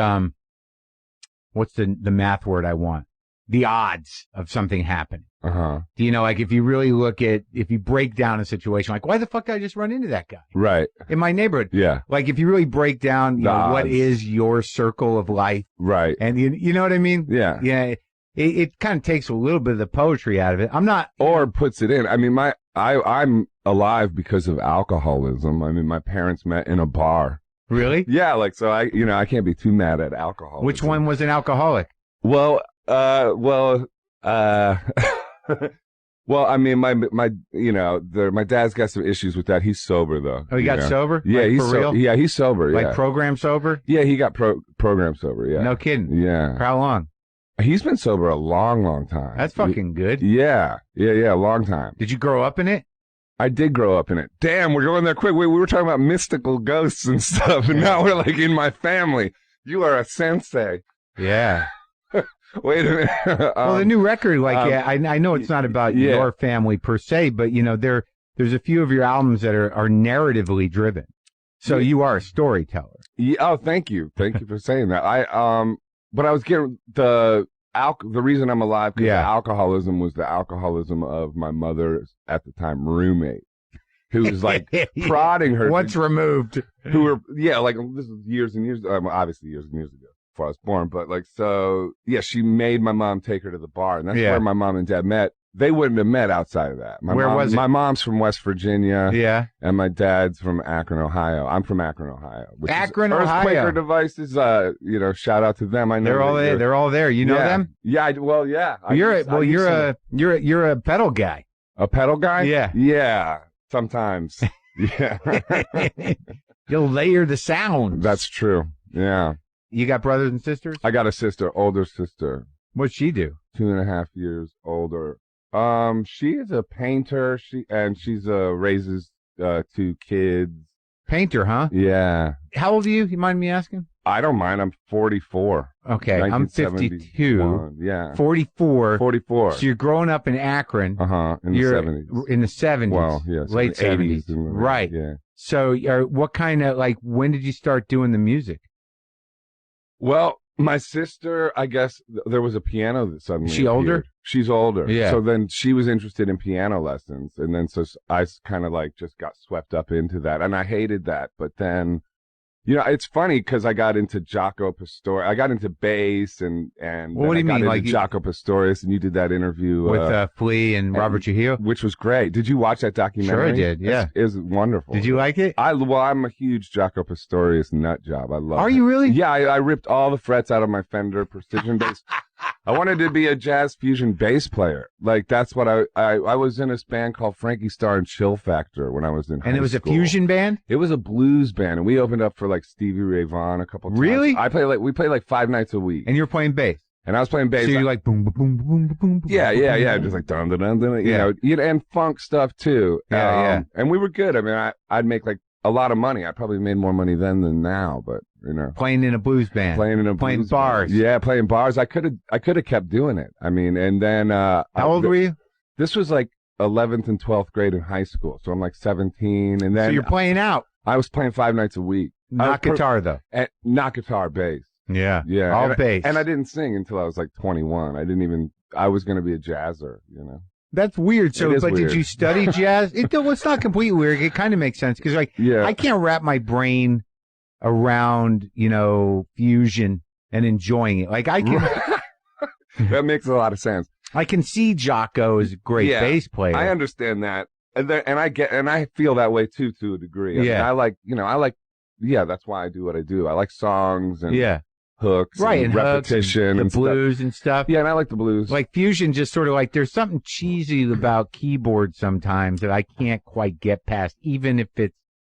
what's the math word I want? The odds of something happening. Uh-huh. Like if you really if you break down a situation, like why the fuck did I just run into that guy? Right. In my neighborhood. Yeah. Like if you really break down, what is your circle of life? Right. And you know what I mean? Yeah. Yeah. it kind of takes a little bit of the poetry out of it. I'm not, or puts it in. I mean, I'm alive because of alcoholism. I mean, my parents met in a bar. really. Yeah, like so. I can't be too mad at alcohol. Which one was an alcoholic? Well, well, I mean, my dad's got some issues with that. He's sober though. Oh, he got sober? Yeah, Like, he's for real? Yeah, he's sober. Like Yeah, program sober? yeah, he got program sober. Yeah, No kidding. yeah. For how long? He's been sober a long, long time. That's fucking good. Yeah, a long time. Did you grow up in it? I did grow up in it. Damn, we're going there quick. We were talking about mystical ghosts and stuff, and now we're like in my family. You are a sensei. Yeah. Wait a minute. Well, the new record, like, I know it's not about your family per se, but there's a few of your albums that are narratively driven. So you are a storyteller. Yeah, oh, thank you for saying that. But I was getting the reason I'm alive because the alcoholism was the alcoholism of my mother's at the time roommate, who was like prodding her. Once removed. Who were like this is years and years, obviously years and years ago before I was born, but like so she made my mom take her to the bar, and that's where my mom and dad met. They wouldn't have met outside of that. Where was it? My mom's from West Virginia. Yeah. And my dad's from Akron, Ohio. I'm from Akron, Ohio. Akron, Ohio. Ohio. Devices, shout out to them. I know They're all there. They're all there. You know them? Yeah. You're a pedal guy. A pedal guy? Yeah. Yeah. Sometimes. Yeah. You'll layer the sounds. That's true. Yeah. You got brothers and sisters? I got a sister, older sister. What'd she do? 2.5 years older. She is a painter. She's raises 2 kids. Painter, huh? Yeah. How old are you? You mind me asking? I don't mind. I'm 44. Okay, I'm 52. Yeah. 44. 44. So you're growing up in Akron. In the 70s. In the 70s. Well, yes. Late 70s. Right. Yeah. So what kind of, like, when did you start doing the music? Well, my sister, I guess there was a piano that suddenly She older? appeared. She's older. Yeah. So then she was interested in piano lessons. And then so I kind of like just got swept up into that. And I hated that. But then, it's funny because I got into Jaco Pastorius. I got into bass and what do you mean? Like Jaco Pastorius, and you did that interview with Flea and Robert Trujillo, which was great. Did you watch that documentary? Sure, I did. Yeah, it was wonderful. Did you like it? I'm a huge Jaco Pastorius nut job. I love. Are it. you really? Yeah, I ripped all the frets out of my Fender Precision bass. I wanted to be a jazz fusion bass player. Like that's what I was in a band called Frankie Starr and Chill Factor when I was in high school. And it was a fusion band? It was a blues band, and we opened up for like Stevie Ray Vaughan a couple times. Really? We played like 5 nights a week. And you're playing bass. And I was playing bass. So you're like boom, boom, boom, boom, boom, boom. Yeah. Just like dun dun dun dun. And funk stuff too. Yeah. And we were good. I mean, I'd make like a lot of money. I probably made more money then than now, but playing in a blues band, playing bars. Band. Yeah, playing bars. I could have kept doing it. I mean, and then how old were you? This was like 11th and 12th grade in high school, so I'm like 17. And then so you're playing out. I was playing 5 nights a week. Not guitar though. Not guitar, bass. Yeah. All bass. And I didn't sing until I was like 21. I was going to be a jazzer. That's weird. So, but weird. Did you study jazz? It's not completely weird. It kind of makes sense because, I can't wrap my brain around, fusion and enjoying it. Like I can. That makes a lot of sense. I can see Jaco as a great bass player. I understand that, and I feel that way too, to a degree. I mean, that's why I do what I do. I like songs and hooks, right, and repetition, and blues and stuff. Yeah, and I like the blues. Like fusion, just sort of like there's something cheesy about keyboards sometimes that I can't quite get past, even if it's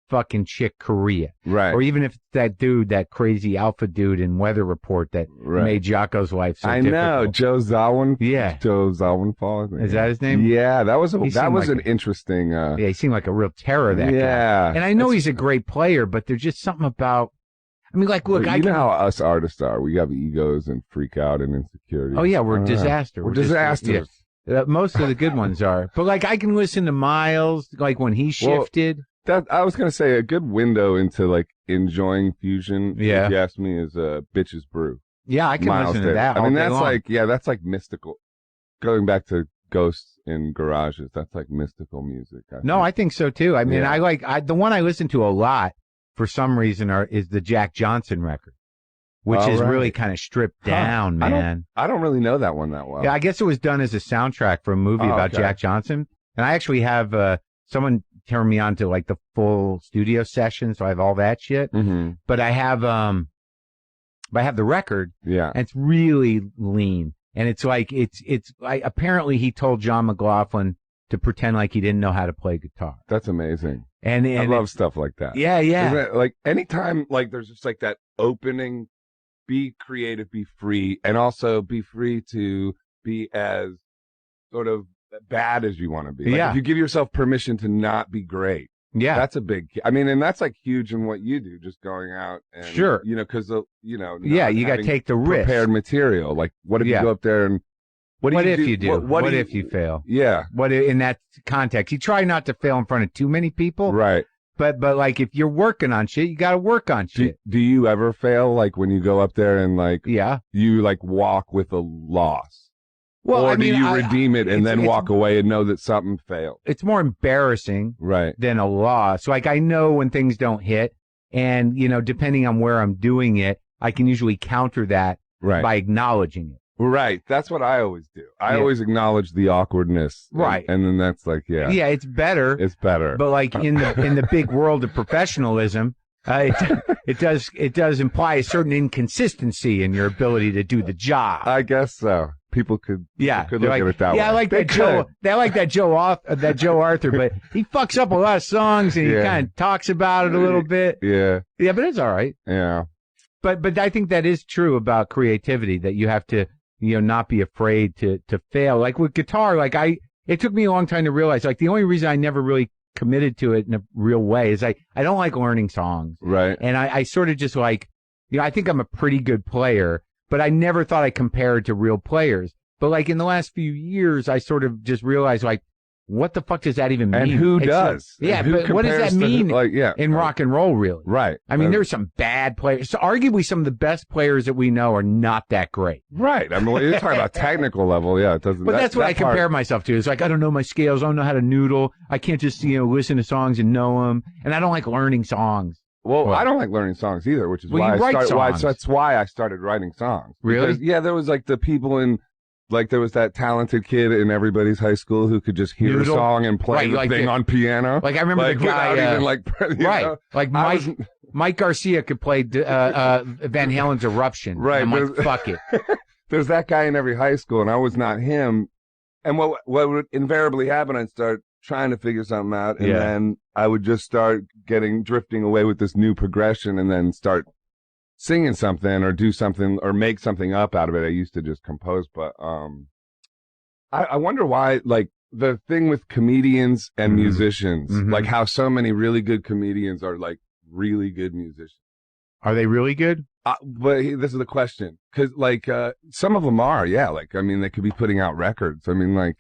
fucking Chick Corea, right? Or even if it's that dude, that crazy alpha dude in Weather Report that made Jaco's life so difficult. Know Joe Zawinul. Yeah, Joe Zawinul. Is that his name? Yeah, that was an interesting. He seemed like a real terror. That guy. And I know he's a great player, but there's just something about. I mean, like, look, you know how us artists are. We have egos and freak out and insecurity. Oh yeah, we're disaster. We're disasters. Most of the good ones are, but like I can listen to Miles, like when he shifted. That I was gonna say a good window into like enjoying fusion. If you ask me, is Bitches Brew. Yeah, I can listen to that. I mean, that's long. That's like mystical. Going back to ghosts in garages, that's like mystical music. I think so too. I mean, the one I listen to a lot for some reason is the Jack Johnson record. which is right. really kind of stripped down, man. I don't really know that one that well. Yeah, I guess it was done as a soundtrack for a movie about Jack Johnson. And I actually have someone turned me on to like the full studio session, so I have all that shit. Mm-hmm. But I have the record. Yeah. And it's really lean. And it's like apparently he told John McLaughlin to pretend like he didn't know how to play guitar. That's amazing. And I love stuff like that. Yeah, yeah. Isn't it, like anytime like there's just like that opening, be creative, be free, and also be free to be as sort of bad as you want to be. Like, if you give yourself permission to not be great. Yeah. That's a big, I mean, and that's like huge in what you do, just going out and, sure. You know, because, you know, yeah, you got to take the risk. Prepared material. Like, what if you go up there and, what if you do? What if you fail? Yeah. What in that context? You try not to fail in front of too many people. Right. But like if you're working on shit, you got to work on shit. Do you ever fail? Like when you go up there and like, you like walk with a loss? Well, or do you redeem it and then walk away and know that something failed? It's more embarrassing than a loss. Like I know when things don't hit and, you know, depending on where I'm doing it, I can usually counter that by acknowledging it. Right. That's what I always do. I always acknowledge the awkwardness. Right. And then that's like, Yeah, it's better. It's better. But like in the big world of professionalism, it does imply a certain inconsistency in your ability to do the job. I guess so. People could look at it that way. Yeah, I like that Joe. They like that Joe Arthur, but he fucks up a lot of songs and he kind of talks about it a little bit. Yeah. Yeah, but it's all right. Yeah. But I think that is true about creativity, that you have to, you know, not be afraid to fail. Like with guitar, like it took me a long time to realize, like the only reason I never really committed to it in a real way is I don't like learning songs. Right. And I sort of just like, you know, I think I'm a pretty good player, but I never thought I compared to real players. But like in the last few years, I sort of just realized like, what the fuck does that even mean? And who does? Yeah, but what does that mean in rock and roll, really? Right. I mean, there's some bad players. So arguably, some of the best players that we know are not that great. Right. I mean, you're talking about technical level. Yeah, it doesn't. But that's what I compare myself to. It's like, I don't know my scales. I don't know how to noodle. I can't just, you know, listen to songs and know them. And I don't like learning songs. Well, I don't like learning songs either, which is why that's why I started writing songs. Really? Because, there was like the people in. Like there was that talented kid in everybody's high school who could just hear a song and play the thing on piano. Like I remember the guy, know? Like Mike Garcia could play Van Halen's Eruption. Right, and I'm like, fuck it. There's that guy in every high school, and I was not him. And what would invariably happen? I'd start trying to figure something out, and then I would just start drifting away with this new progression, and then start singing something or do something or make something up out of it. I used to just compose, but I wonder why, like the thing with comedians and musicians, like how so many really good comedians are like really good musicians. Are they really good? But this is the question, because like some of them are, like I mean they could be putting out records. I mean like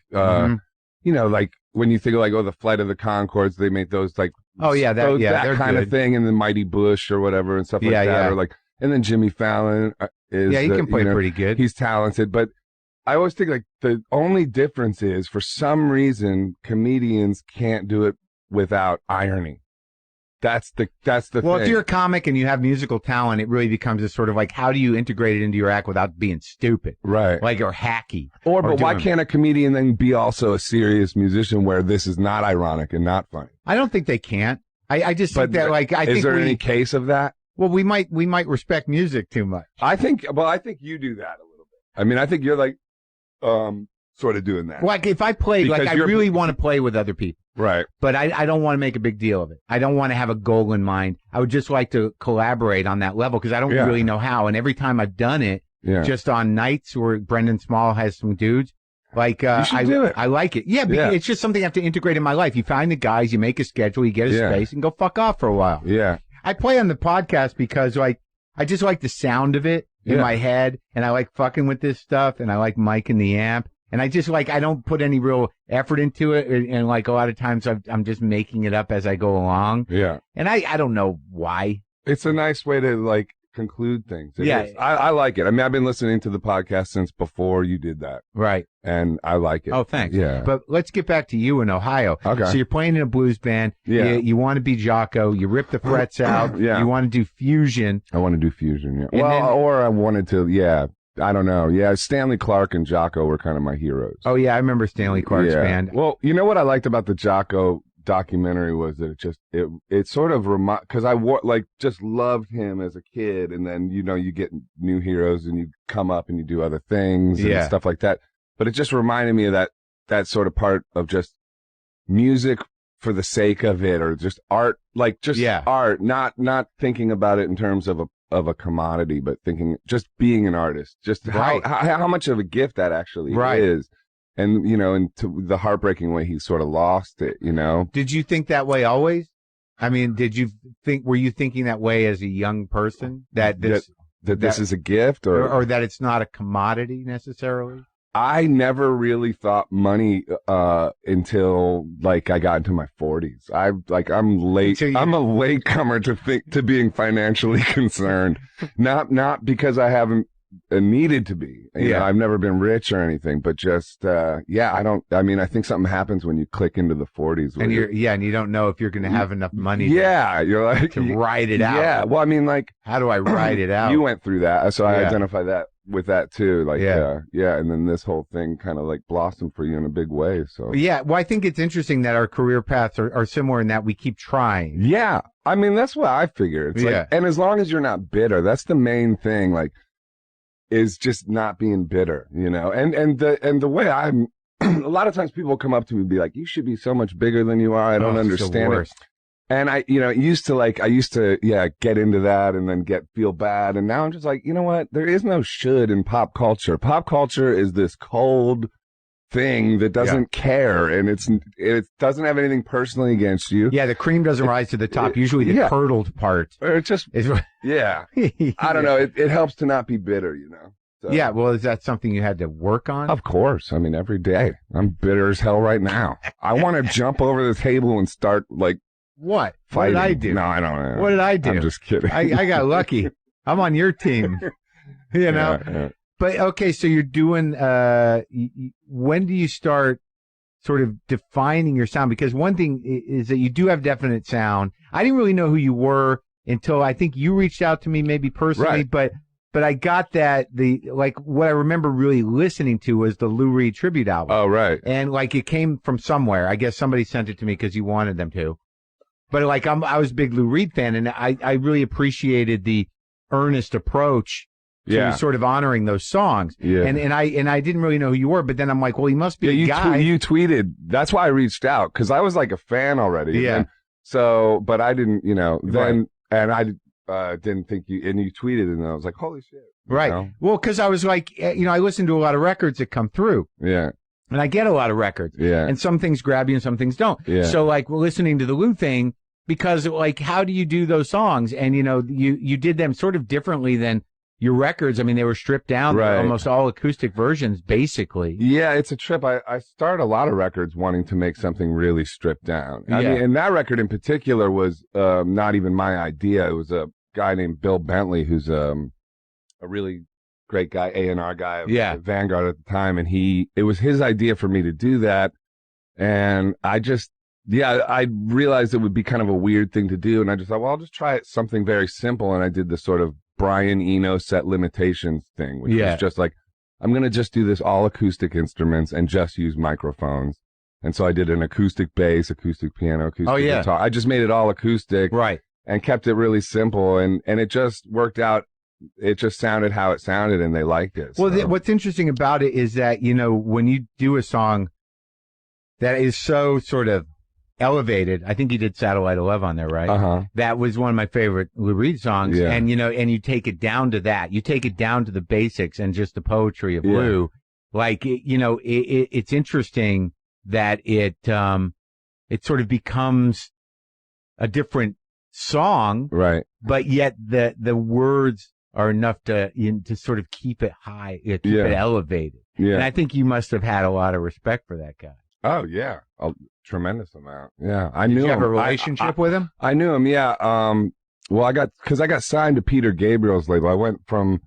you know, like when you think of like the Flight of the Conchords, they made those like that kind of thing, and the Mighty Bush or whatever and stuff like that, or like. And then Jimmy Fallon is he can play pretty good. He's talented, but I always think like the only difference is for some reason comedians can't do it without irony. That's the thing. Well, if you're a comic and you have musical talent, it really becomes a sort of like, how do you integrate it into your act without being stupid? Right. Like, or hacky. But why can't a comedian then be also a serious musician where this is not ironic and not funny? I don't think they can't. I just think that like, is there any case of that? Well, we might respect music too much. I think you do that a little bit. I mean, I think you're like, sort of doing that. Like if I played, like I really want to play with other people. Right. But I don't want to make a big deal of it. I don't want to have a goal in mind. I would just like to collaborate on that level because I don't really know how. And every time I've done it, just on nights where Brendan Small has some dudes, like do it. I like it. Yeah, it's just something I have to integrate in my life. You find the guys, you make a schedule, you get a space, and go fuck off for a while. Yeah. I play on the podcast because like I just like the sound of it in my head, and I like fucking with this stuff, and I like mic and the amp, and I just like I don't put any real effort into it, and like a lot of times I'm just making it up as I go along. Yeah, and I don't know why. It's a nice way to like conclude things. It Yeah. is. I like it. I mean, I've been listening to the podcast since before you did that. Right. And I like it. Oh, thanks. Yeah. But let's get back to you in Ohio. Okay. So you're playing in a blues band. Yeah. You want to be Jocko. You rip the frets out. Yeah. You want to do fusion. I want to do fusion, yeah. And then- or I wanted to, yeah. I don't know. Yeah, Stanley Clark and Jocko were kind of my heroes. Oh, yeah. I remember Stanley Clark's band. Well, you know what I liked about the Jocko documentary was that it sort of because I just loved him as a kid, and then you get new heroes and you come up and you do other things and stuff like that. But it just reminded me of that sort of part of just music for the sake of it, or just art, art, not thinking about it in terms of a commodity, but thinking just being an artist, just how much of a gift that actually is. And, and to the heartbreaking way he sort of lost it, Did you think that way always? I mean, were you thinking that way as a young person? That this is a gift or that it's not a commodity necessarily? I never really thought money, until I got into my 40s. I'm late. I'm a latecomer to being financially concerned. Not because I haven't needed to be. You know, I've never been rich or anything, but just, I think something happens when you click into the 40s. And and you don't know if you're going to have enough money you're like, to ride it out. Yeah. Well, I mean, how do I ride it out? You went through that. So I identify that with that too. And then this whole thing kind of blossomed for you in a big way. So yeah. Well, I think it's interesting that our career paths are similar in that we keep trying. Yeah. I mean, that's what I figure. It's and as long as you're not bitter, that's the main thing. Is just not being bitter, and the way I'm, a lot of times people come up to me and be like, you should be so much bigger than you are. I don't understand it. And I used to get into that and then feel bad. And now I'm just like, you know what? There is no should in pop culture. Pop culture is this cold thing that doesn't care, and it doesn't have anything personally against you. Yeah, the cream doesn't rise to the top. Usually the curdled part. Or I don't know. It helps to not be bitter, So. Yeah, well, is that something you had to work on? Of course. I mean, every day. I'm bitter as hell right now. I want to jump over the table and start what? Fighting. What did I do? No, I don't know. What did I do? I'm just kidding. I got lucky. I'm on your team. Yeah. But okay, so you're doing. When do you start sort of defining your sound? Because one thing is that you do have definite sound. I didn't really know who you were until I think you reached out to me, maybe personally. Right. But I got that what I remember really listening to was the Lou Reed tribute album. Oh, right. And it came from somewhere. I guess somebody sent it to me because you wanted them to. But I was a big Lou Reed fan, and I really appreciated the earnest approach to sort of honoring those songs. Yeah. And I didn't really know who you were, but then I'm like, well, he must be a guy. You tweeted. That's why I reached out, because I was a fan already. Yeah. And but I didn't, then, right. And I didn't think and you tweeted, and I was like, holy shit. Right. Well, because I was I listen to a lot of records that come through. Yeah. And I get a lot of records. Yeah. And some things grab you and some things don't. Yeah. So listening to the Lou thing, because how do you do those songs? And, you did them sort of differently than your records. I mean, they were stripped down, right. Almost all acoustic versions, basically. Yeah, it's a trip. I started a lot of records wanting to make something really stripped down. I mean, and that record in particular was not even my idea. It was a guy named Bill Bentley, who's a really great guy, A&R guy of Vanguard at the time, and it was his idea for me to do that. And I realized it would be kind of a weird thing to do, and I just thought, well, I'll just try something very simple, and I did this sort of Brian Eno Set Limitations thing, which was just I'm going to just do this all acoustic instruments and just use microphones. And so I did an acoustic bass, acoustic piano, acoustic guitar. I just made it all acoustic. Right. And kept it really simple, and it just worked out. It just sounded how it sounded, and they liked it. Well, what's interesting about it is that, when you do a song that is so sort of elevated, I think you did Satellite of Love on there, right? Uh-huh. That was one of my favorite Lou Reed songs. Yeah. And, and you take it down to that. You take it down to the basics and just the poetry of Lou. It's interesting that it sort of becomes a different song, right? But yet the words are enough to sort of keep it high, keep it elevated. Yeah. And I think you must have had a lot of respect for that guy. Oh yeah, a tremendous amount. Yeah, I Did knew you him. have a relationship with him? I knew him. Yeah. Well, because I got signed to Peter Gabriel's label. I went from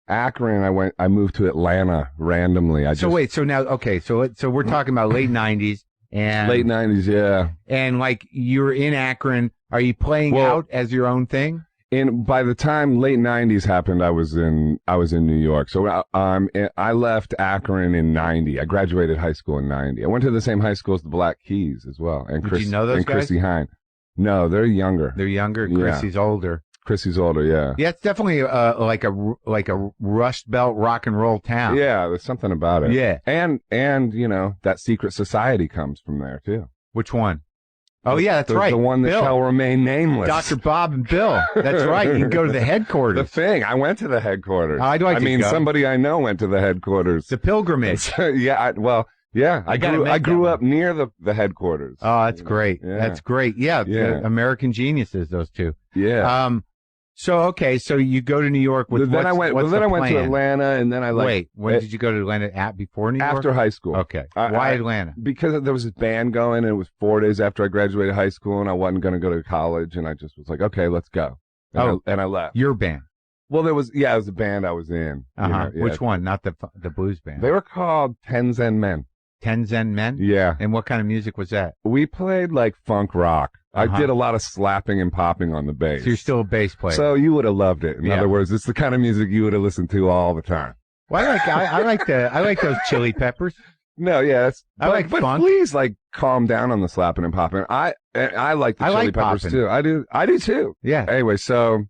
Akron. I moved to Atlanta randomly. So we're talking about late 90s and late 90s, yeah. And like you're in Akron, are you playing out as your own thing? And by the time late 90s happened, I was in New York. So I left Akron in 90. I graduated high school in 90. I went to the same high school as the Black Keys as well. And Did you know those and guys? Chrissy Hine. No, they're younger. They're younger. Yeah. Chrissy's older. Chrissy's older, yeah. Yeah, it's definitely like a Rust Belt rock and roll town. Yeah, there's something about it. Yeah. And that secret society comes from there too. Which one? Oh, yeah, that's right. The one that Bill. shall remain nameless. Dr. Bob and Bill. That's right. You can go to the headquarters. The thing. I went to the headquarters. I'd like to go. Somebody I know went to the headquarters. The pilgrimage. Yeah, I grew up near the headquarters. Oh, that's great. Yeah. That's great. Yeah, American geniuses, those two. Yeah. So you go to New York with then I went to Atlanta, and then Wait, when did you go to Atlanta? Before New York? After high school. Okay. Why Atlanta? Because there was this band going, and it was 4 days after I graduated high school, and I wasn't going to go to college, and I just was like, okay, let's go. And I left. Your band? Well, it was a band I was in. Uh-huh. Which one? Not the blues band. They were called Ten Zen Men. Ten Zen Men? Yeah. And what kind of music was that? We played like funk rock. I did a lot of slapping and popping on the bass. So you're still a bass player. So you would have loved it. In other words, it's the kind of music you would have listened to all the time. Well, I like those Chili Peppers. No, yeah, I like funk. Please, calm down on the slapping and popping. I like the Chili Peppers popping. too. I do too. Yeah. Anyway, so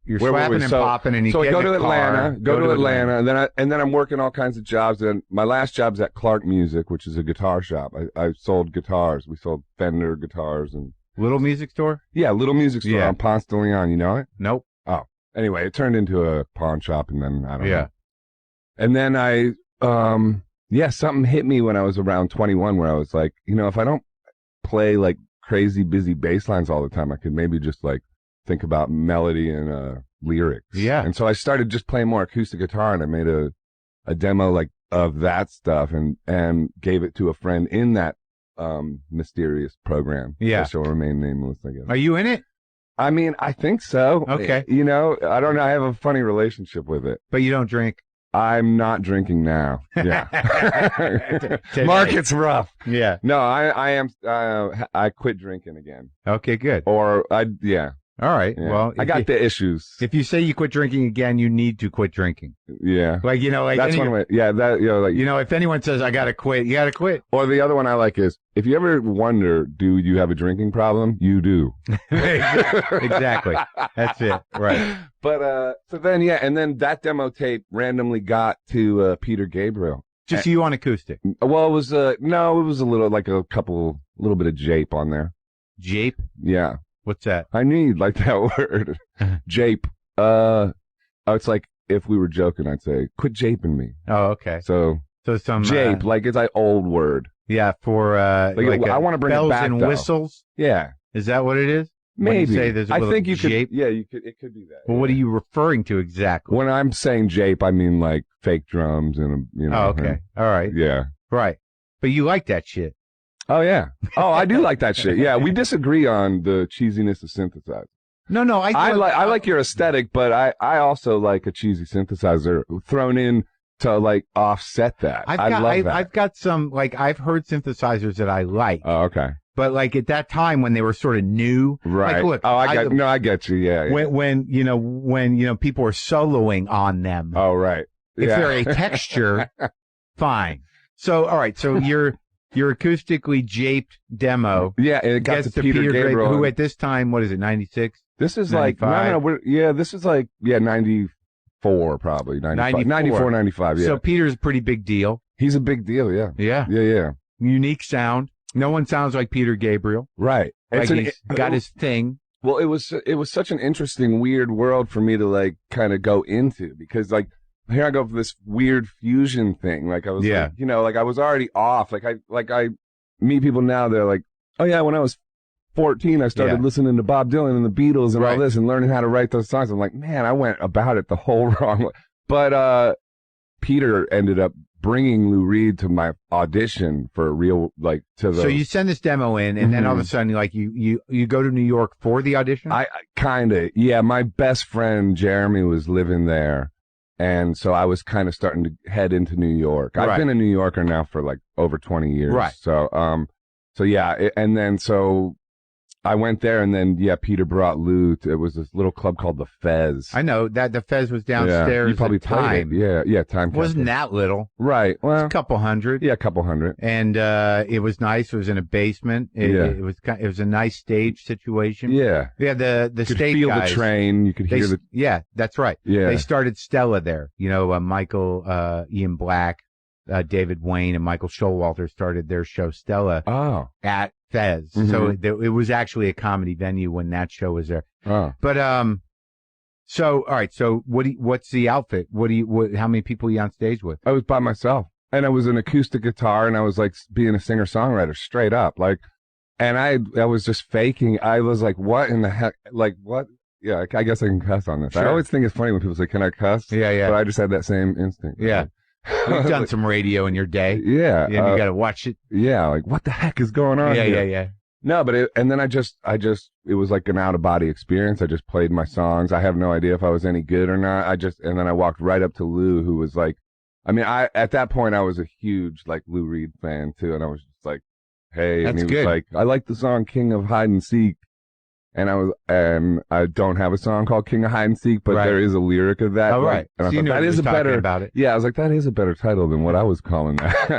you're slapping and popping, and you so get I go in to the Atlanta, car, go to Atlanta, and then I'm working all kinds of jobs. And my last job's at Clark Music, which is a guitar shop. I sold guitars. We sold Fender guitars and Little music store. Yeah, little music store on Ponce de Leon. You know it? Nope. Oh, anyway, it turned into a pawn shop, and then I don't know. And then something hit me when I was around 21, where I was like, if I don't play like crazy busy bass lines all the time, I could maybe just think about melody and lyrics. Yeah. And so I started just playing more acoustic guitar, and I made a demo of that stuff and gave it to a friend in that mysterious program. Yeah. That shall remain nameless, I guess. Are you in it? I mean, I think so. Okay. I don't know. I have a funny relationship with it. But you don't drink? I'm not drinking now. Yeah. Mark, it's rough. Yeah. No, I am. I quit drinking again. Okay, good. All right. Yeah. Well, I got the issues. If you say you quit drinking again, you need to quit drinking. Yeah. That's one way. Yeah. If anyone says I got to quit, you got to quit. Or the other one I like is, if you ever wonder, do you have a drinking problem? You do. Exactly. That's it. Right. But, so then, and then that demo tape randomly got to, Peter Gabriel. Just you on acoustic? Well, it was, no, it was a little bit of jape on there. Jape? Yeah. What's that? I knew you'd like that word. Jape. It's like if we were joking, I'd say, quit japing me. Oh, okay. So some jape, it's an old word. Yeah, for I want to bring bells it back, and though. whistles. Yeah. Is that what it is? Maybe. When you say there's a little jape? You could. It could be that. Well, what are you referring to exactly? When I'm saying jape, I mean like fake drums and Oh, okay. All right. Yeah. Right. But you like that shit. Oh, yeah. Oh, I do like that shit. Yeah, we disagree on the cheesiness of synthesizer. No, I like your aesthetic, but I also like a cheesy synthesizer thrown in to offset that. I love that. I've got some I've heard synthesizers that I like. Oh, okay. But at that time when they were sort of new, right? Look, I get you. Yeah. When people were soloing on them. Oh, right. If they're a texture, fine. So all right. So your acoustically japed demo. Yeah, it got to Peter Gabriel. Who at this time, what is it, 96? This is 95? This is 94 probably, 95. 94, 95, yeah. So Peter's a pretty big deal. He's a big deal, yeah. Yeah. Yeah. Unique sound. No one sounds like Peter Gabriel. Right. He's got his thing. Well, it was such an interesting, weird world for me to kind of go into, because here I go for this weird fusion thing. I was, I was already off. I meet people now. They're like, oh yeah, when I was 14, I started listening to Bob Dylan and the Beatles and all this and learning how to write those songs. I'm like, man, I went about it the whole wrong way. But, Peter ended up bringing Lou Reed to my audition for a real, like, to the. So you send this demo in, and then all of a sudden, like, you go to New York for the audition? I kind of, yeah. My best friend Jeremy was living there, and so I was kind of starting to head into New York. I've been a New Yorker now for like over 20 years. Right. So yeah, and then so I went there, and then Peter brought Lou. It was this little club called the Fez. I know that the Fez was downstairs. You probably Time. Played it. Yeah, Time. Wasn't that little? Right. Well, a couple hundred. Yeah, a couple hundred. And it was nice. It was in a basement. It was a nice stage situation. Yeah. Yeah. The you could stage feel guys, the train. You could hear the. Yeah, that's right. Yeah. They started Stella there. You know, Michael Ian Black, David Wayne, and Michael Showalter started their show Stella. At Fez. So it was actually a comedy venue when that show was there. But so all right. So what's the outfit? How many people are you on stage with? I was by myself, and I was an acoustic guitar, and I was like being a singer songwriter straight up, like, and I was just faking. I was like, what in the heck? Like what? Yeah, I guess I can cuss on this. Sure. I always think it's funny when people say, "Can I cuss?" Yeah. But I just had that same instinct. Yeah. You've done some radio in your day. Yeah. And you got to watch it. Yeah. Like, what the heck is going on here? Yeah. No, but and then I just, it was like an out of body experience. I just played my songs. I have no idea if I was any good or not. And then I walked right up to Lou, who was like, at that point I was a huge, like, Lou Reed fan too. And I was just like, hey, That's and he good. was like, I like the song King of Hide and Seek. And I don't have a song called King of Hide and Seek, but there is a lyric of that. Oh, right. And I So you thought, knew that what is he a was better, talking about it. Yeah, I was like, that is a better title than what I was calling that.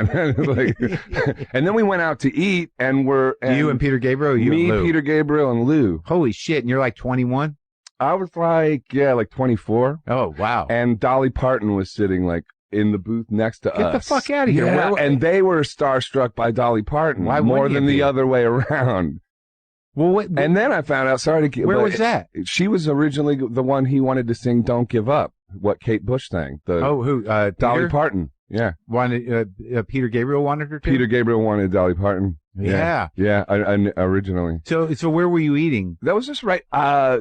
And then we went out to eat, and you and Peter Gabriel, or you me, and Lou? Peter Gabriel, and Lou. Holy shit! And you're like 21? I was like 24. Oh wow! And Dolly Parton was sitting like in the booth next to us. Get the fuck out of here! Yeah, and they were starstruck by Dolly Parton. Why more wouldn't than you the be? other way around? Well, and then I found out. Sorry to. Where was that? She was originally the one he wanted to sing "Don't Give Up," what Kate Bush sang. Who? Dolly Peter? Parton. Yeah. Wanted Peter Gabriel wanted her to. Peter Gabriel wanted Dolly Parton. Yeah. I originally. So where were you eating? That was just right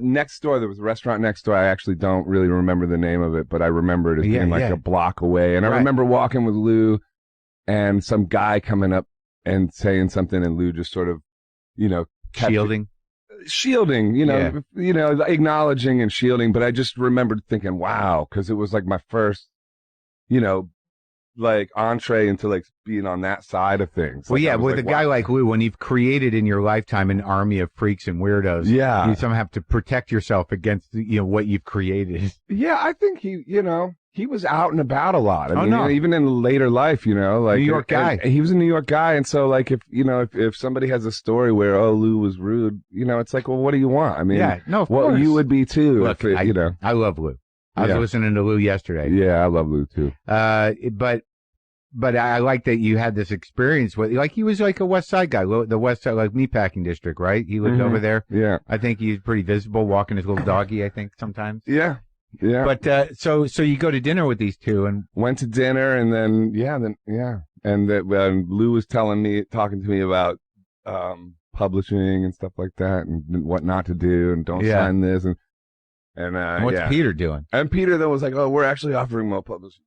next door. There was a restaurant next door. I actually don't really remember the name of it, but I remember it as being like a block away. And I remember walking with Lou, and some guy coming up and saying something, and Lou just sort of, Shielding, acknowledging and shielding. But I just remembered thinking, wow, because it was like my first, like entree into like being on that side of things. Well, like, with like, a guy like Lou, when you've created in your lifetime an army of freaks and weirdos, you somehow have to protect yourself against what you've created. Yeah, I think he was out and about a lot. I mean, even in later life, like New York guy. And he was a New York guy, and so like if somebody has a story where Lou was rude, it's like, well, what do you want? I mean, of course. You would be too. Look, I love Lou. I was listening to Lou yesterday. Yeah, I love Lou too. But I like that you had this experience with, like, he was like a West Side guy, the West Side, like Meatpacking District, right? He lived over there. Yeah. I think he's pretty visible, walking his little doggy, I think, sometimes. Yeah. Yeah. But, so you go to dinner with these two and. Went to dinner and then. And Lou was talking to me about, publishing and stuff like that and what not to do and don't sign this and what's Peter doing? And Peter then was like, we're actually offering more publishing.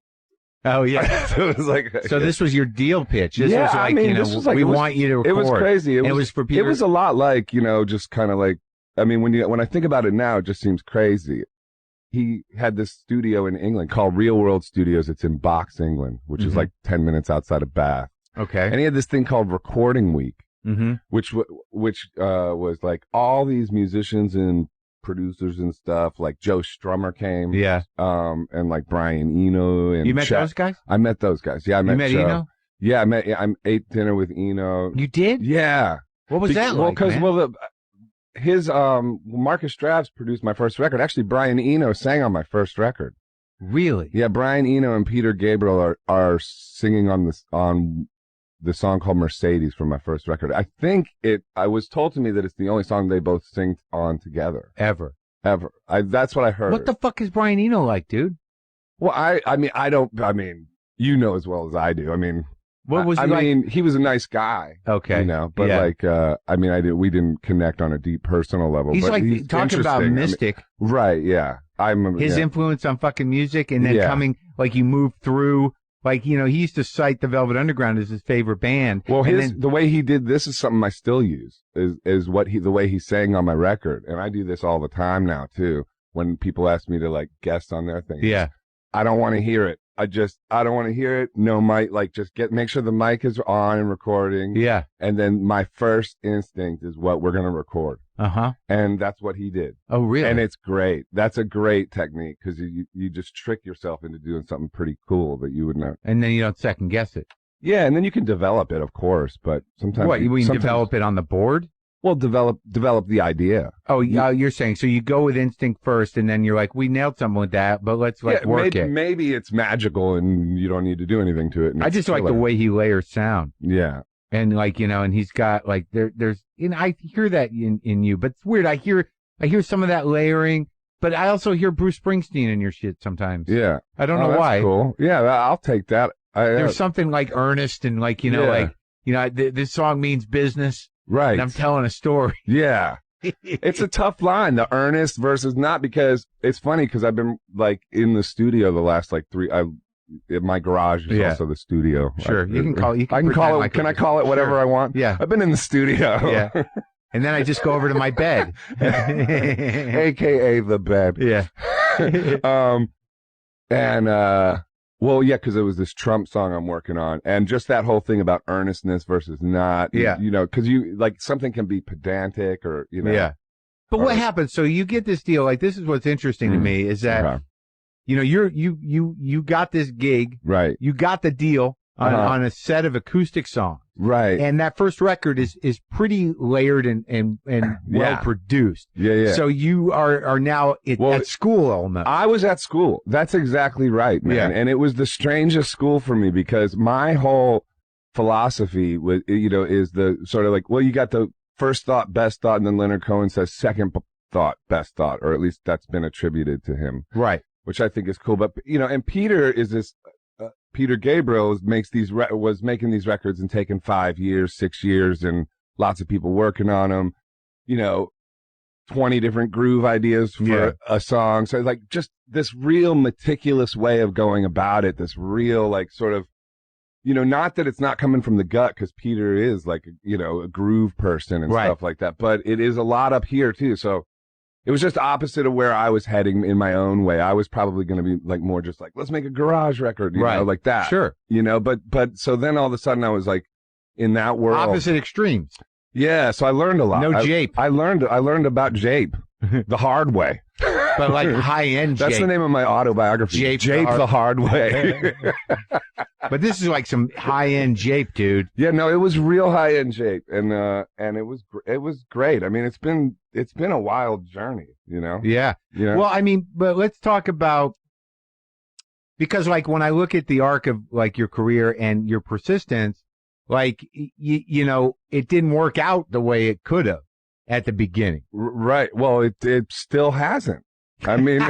Oh yeah. So it was like, so this was your deal pitch. This was like, this was like, we want you to record. It was crazy. It was for Peter. It was a lot like, just kind of like, I mean, when I think about it now, it just seems crazy. He had this studio in England called Real World Studios. It's in Box, England, which is like 10 minutes outside of Bath. Okay. And he had this thing called Recording Week, which was like all these musicians and producers and stuff, like Joe Strummer came. Yeah. And like Brian Eno and you met those guys? I met those guys. Yeah, I met Joe. Eno? Yeah, I ate dinner with Eno. You did? Yeah. What was that like? His Marcus Strabs produced my first record. Actually, Brian Eno sang on my first record. Really? Yeah, Brian Eno and Peter Gabriel are singing on the song called Mercedes from my first record. I think I was told to me that it's the only song they both sing on together. Ever. That's what I heard. What the fuck is Brian Eno like, dude? Well, I mean, you know as well as I do. I mean, what was he like? I mean, he was a nice guy. Okay. But like, we didn't connect on a deep personal level. He's but like talking about mystic. Right, yeah. His influence on fucking music and then coming, like you moved through Like, he used to cite the Velvet Underground as his favorite band. Well, the way he did this is something I still use, is the way he sang on my record. And I do this all the time now, too, when people ask me to, like, guest on their thing. Yeah. I don't want to hear it. I don't want to hear it. No mic, like, just make sure the mic is on and recording. Yeah. And then my first instinct is what we're going to record. Uh-huh. And that's what he did. Oh, really? And it's great. That's a great technique because you just trick yourself into doing something pretty cool that you would know. And then you don't second guess it. Yeah, and then you can develop it, of course, but sometimes... What, you mean develop it on the board? Well, develop the idea. Oh, you're saying, so you go with instinct first, and then you're like, we nailed something with that, but let's work it. Maybe it's magical, and you don't need to do anything to it. I just like the way he layers sound. Yeah. And like, and he's got like, there's, I hear that in you, but it's weird. I hear some of that layering, but I also hear Bruce Springsteen in your shit sometimes. Yeah. I don't know why. Cool. Yeah, I'll take that. There's something like earnest and like, this song means business. Right. And I'm telling a story. Yeah. It's a tough line, the earnest versus not, because it's funny because I've been like in the studio the last like my garage is also the studio. Sure. You can call it. Can I call it whatever I want? Yeah. I've been in the studio. Yeah. And then I just go over to my bed. AKA the bed. Yeah. Well, yeah, because it was this Trump song I'm working on, and just that whole thing about earnestness versus not. Yeah. Because something can be pedantic or, Yeah. But what happens? So you get this deal. Like, this is what's interesting to me is that, you got this gig. Right. You got the deal on a set of acoustic songs. Right. And that first record is pretty layered and well produced. Yeah. So you are now at school almost. I was at school. That's exactly right, man. Yeah. And it was the strangest school for me because my whole philosophy was, is the sort of like, well, you got the first thought, best thought, and then Leonard Cohen says second thought, best thought, or at least that's been attributed to him. Right. Which I think is cool. But, and Peter is this, Peter Gabriel was making these records and taking 5 years, 6 years, and lots of people working on them, 20 different groove ideas for a song. So like just this real meticulous way of going about it, this real like sort of, not that it's not coming from the gut because Peter is like, a groove person and stuff like that, but it is a lot up here too. So it was just opposite of where I was heading in my own way. I was probably going to be like more just like, let's make a garage record, you know, like that. Sure. But so then all of a sudden I was like in that world. Opposite extremes. Yeah. So I learned a lot. No jape. I learned about jape the hard way. But like high-end jape. That's the name of my autobiography. Jape the hard way. But this is like some high-end jape, dude. Yeah, no, it was real high-end jape, and it was great. I mean, it's been a wild journey, Yeah. Well, I mean, but let's talk about, because like when I look at the arc of like your career and your persistence, like it didn't work out the way it could have at the beginning. Right. Well, it still hasn't. I mean,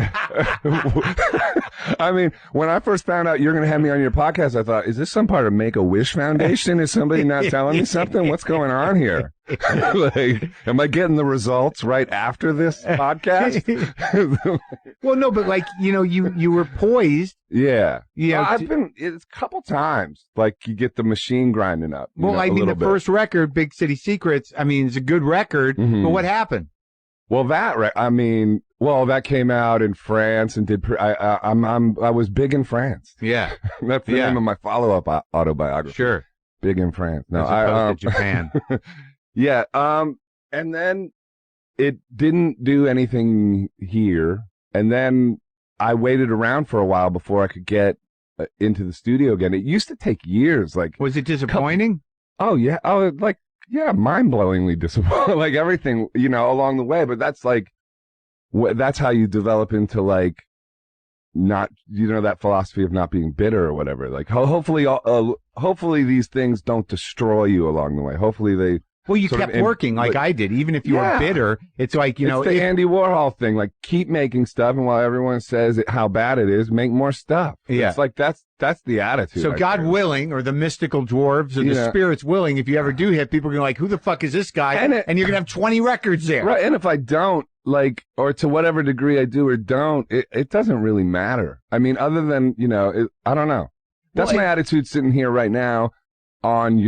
when I first found out you're going to have me on your podcast, I thought, is this some part of Make-A-Wish Foundation? Is somebody not telling me something? What's going on here? Like, am I getting the results right after this podcast? Well, no, but like, you were poised. Yeah. Yeah. It's a couple times, like you get the machine grinding up. Well, I mean, the first record, Big City Secrets, I mean, it's a good record, but what happened? Well, that came out in France and I was big in France. Yeah. That's the name of my follow-up autobiography. Sure. Big in France. No, as opposed to Japan. Yeah. And then it didn't do anything here. And then I waited around for a while before I could get into the studio again. It used to take years. Like, was it disappointing? Oh, yeah. Oh, like, yeah, mind-blowingly disappointing. Like everything, along the way. But that's like, that's how you develop into like not, that philosophy of not being bitter or whatever. Like hopefully these things don't destroy you along the way. Hopefully they. Well, you kept working like I did, even if you were bitter. It's like, it's the Andy Warhol thing, like keep making stuff. And while everyone says how bad it is, make more stuff. Yeah. It's like, that's the attitude. So God willing, or the mystical dwarves or the spirits willing, if you ever do hit, people are going to like, who the fuck is this guy? And you're going to have 20 records there. Right. And if I don't, like, or to whatever degree I do or don't, it doesn't really matter. I mean, other than, I don't know. That's my attitude sitting here right now on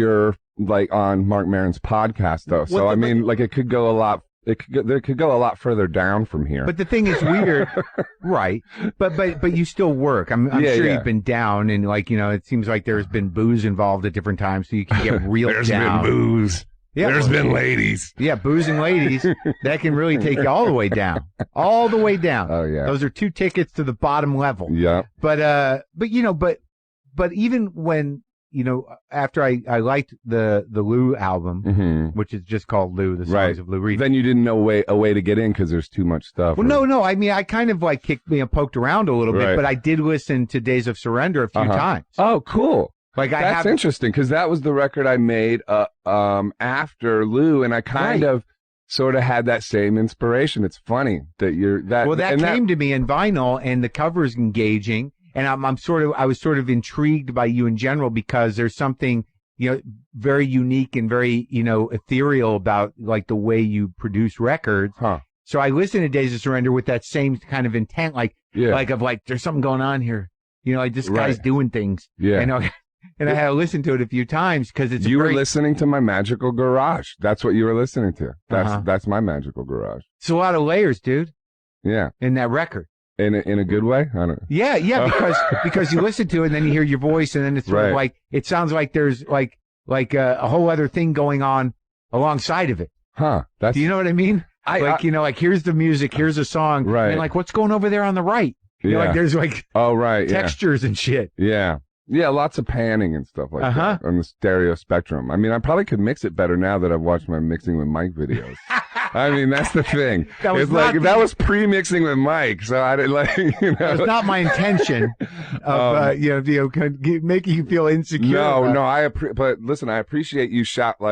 on Marc Maron's podcast, though. So I mean, like, it could go a lot. There could go a lot further down from here. But the thing is weird, right? But you still work. I'm sure you've been down, and like, you know, it seems like there's been booze involved at different times, so you can get real There's down. There's been booze. Yeah, There's been ladies. Yeah, booze and ladies. That can really take you all the way down. All the way down. Oh yeah. Those are 2 tickets to the bottom level. Yeah. But you know, but even when, you know, after I liked the Lou album, which is just called Lou, the songs of Lou Reed. Then you didn't know a way to get in because there's too much stuff. Well, no. I mean, I kind of like poked around a little bit, but I did listen to Days of Surrender a few times. Oh, cool. Like That's interesting because that was the record I made after Lou, and I kind of sort of had that same inspiration. It's funny that you're that. Well, that came to me in vinyl, and the cover's engaging. And I was sort of intrigued by you in general because there's something, you know, very unique and very, you know, ethereal about like the way you produce records. Huh. So I listened to Days of Surrender with that same kind of intent, like there's something going on here. You know, like this guy's doing things. Yeah. And I had to listen to it a few times because it's were listening to my magical garage. That's what you were listening to. That's my magical garage. It's a lot of layers, dude. Yeah. In that record. In a good way? I don't know. Yeah, because you listen to it and then you hear your voice and then it's sort of like, it sounds like there's like a whole other thing going on alongside of it. Huh. Do you know what I mean? You know, like here's the music, here's a song. Right. And like, what's going over there on the right? You know, like there's like textures and shit. Yeah. Yeah, lots of panning and stuff like that on the stereo spectrum. I mean, I probably could mix it better now that I've watched my Mixing with Mike videos. I mean, that's the thing. That was pre-mixing with Mike, so I didn't That was not my intention of making you feel insecure. No, but listen, I appreciate you shouting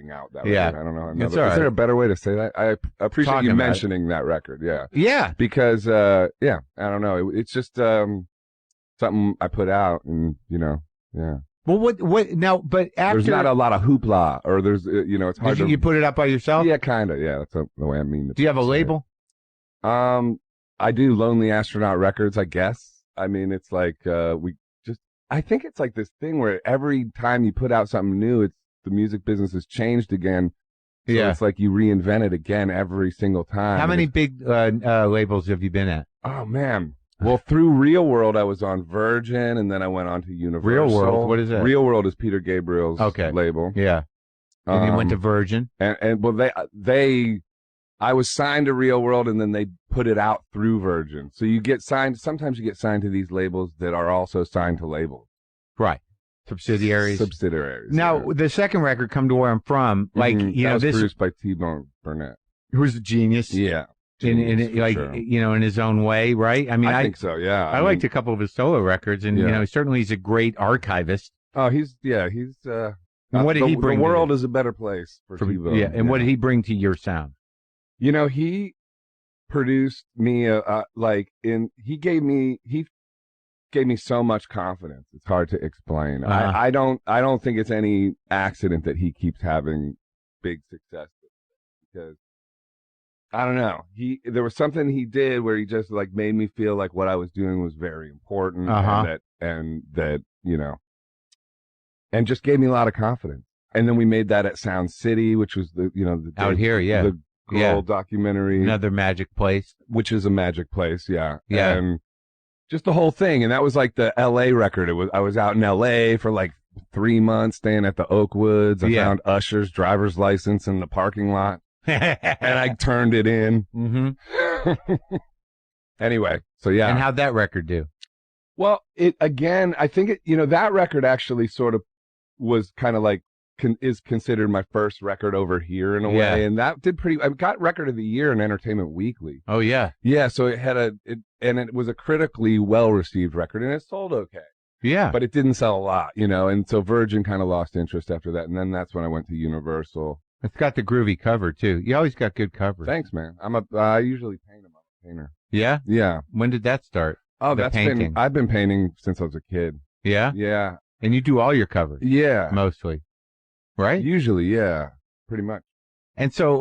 out that record. I don't know. Is there a better way to say that? I appreciate you mentioning that record. Yeah. Yeah. Because I don't know. It's just something I put out, and yeah. Well, what now? But after there's not a lot of hoopla, or there's it's hard. You put it up by yourself? Yeah, kind of. Yeah, that's the way I mean it. Do you have a label? I do. Lonely Astronaut Records, I guess. I mean, it's like I think it's like this thing where every time you put out something new, the music business has changed again. So it's like you reinvent it again every single time. How many big labels have you been at? Oh man. Well, through Real World, I was on Virgin, and then I went on to Universal. Real World, what is that? Real World is Peter Gabriel's label. Yeah. And you went to Virgin? And I was signed to Real World, and then they put it out through Virgin. So you get signed, sometimes you get signed to these labels that are also signed to labels. Right. Subsidiaries. Now, the second record, Come to Where I'm From, that was produced by T-Bone Burnett. Who's a genius. Yeah. In his own way, right? I mean, I think so. Yeah, I liked a couple of his solo records, and certainly he's a great archivist. Oh, he's. And what did he bring? The world is a better place for T-Bone. Yeah, and what did he bring to your sound? He produced me he gave me so much confidence. It's hard to explain. I don't think it's any accident that he keeps having big success because. I don't know. There was something he did where he just made me feel like what I was doing was very important, and that and just gave me a lot of confidence. And then we made that at Sound City, which was the out here, the Grohl documentary, another magic place, which is a magic place, and just the whole thing. And that was like the L.A. record. I was out in L.A. for 3 months, staying at the Oakwoods. I found Usher's driver's license in the parking lot. And I turned it in. Mm-hmm. Anyway, so yeah. And how'd that record do? Well, I think that record actually sort of was kind of is considered my first record over here in a way. And that did I got Record of the Year in Entertainment Weekly. Oh, yeah. Yeah, so it had it was a critically well-received record, and it sold okay. Yeah. But it didn't sell a lot, and so Virgin kind of lost interest after that, and then that's when I went to Universal. It's got the groovy cover, too. You always got good covers. Thanks, man. I usually paint them. I'm a painter. Yeah? Yeah. When did that start? Oh, I've been painting since I was a kid. Yeah? Yeah. And you do all your covers? Yeah. Mostly. Right? Usually, yeah. Pretty much. And so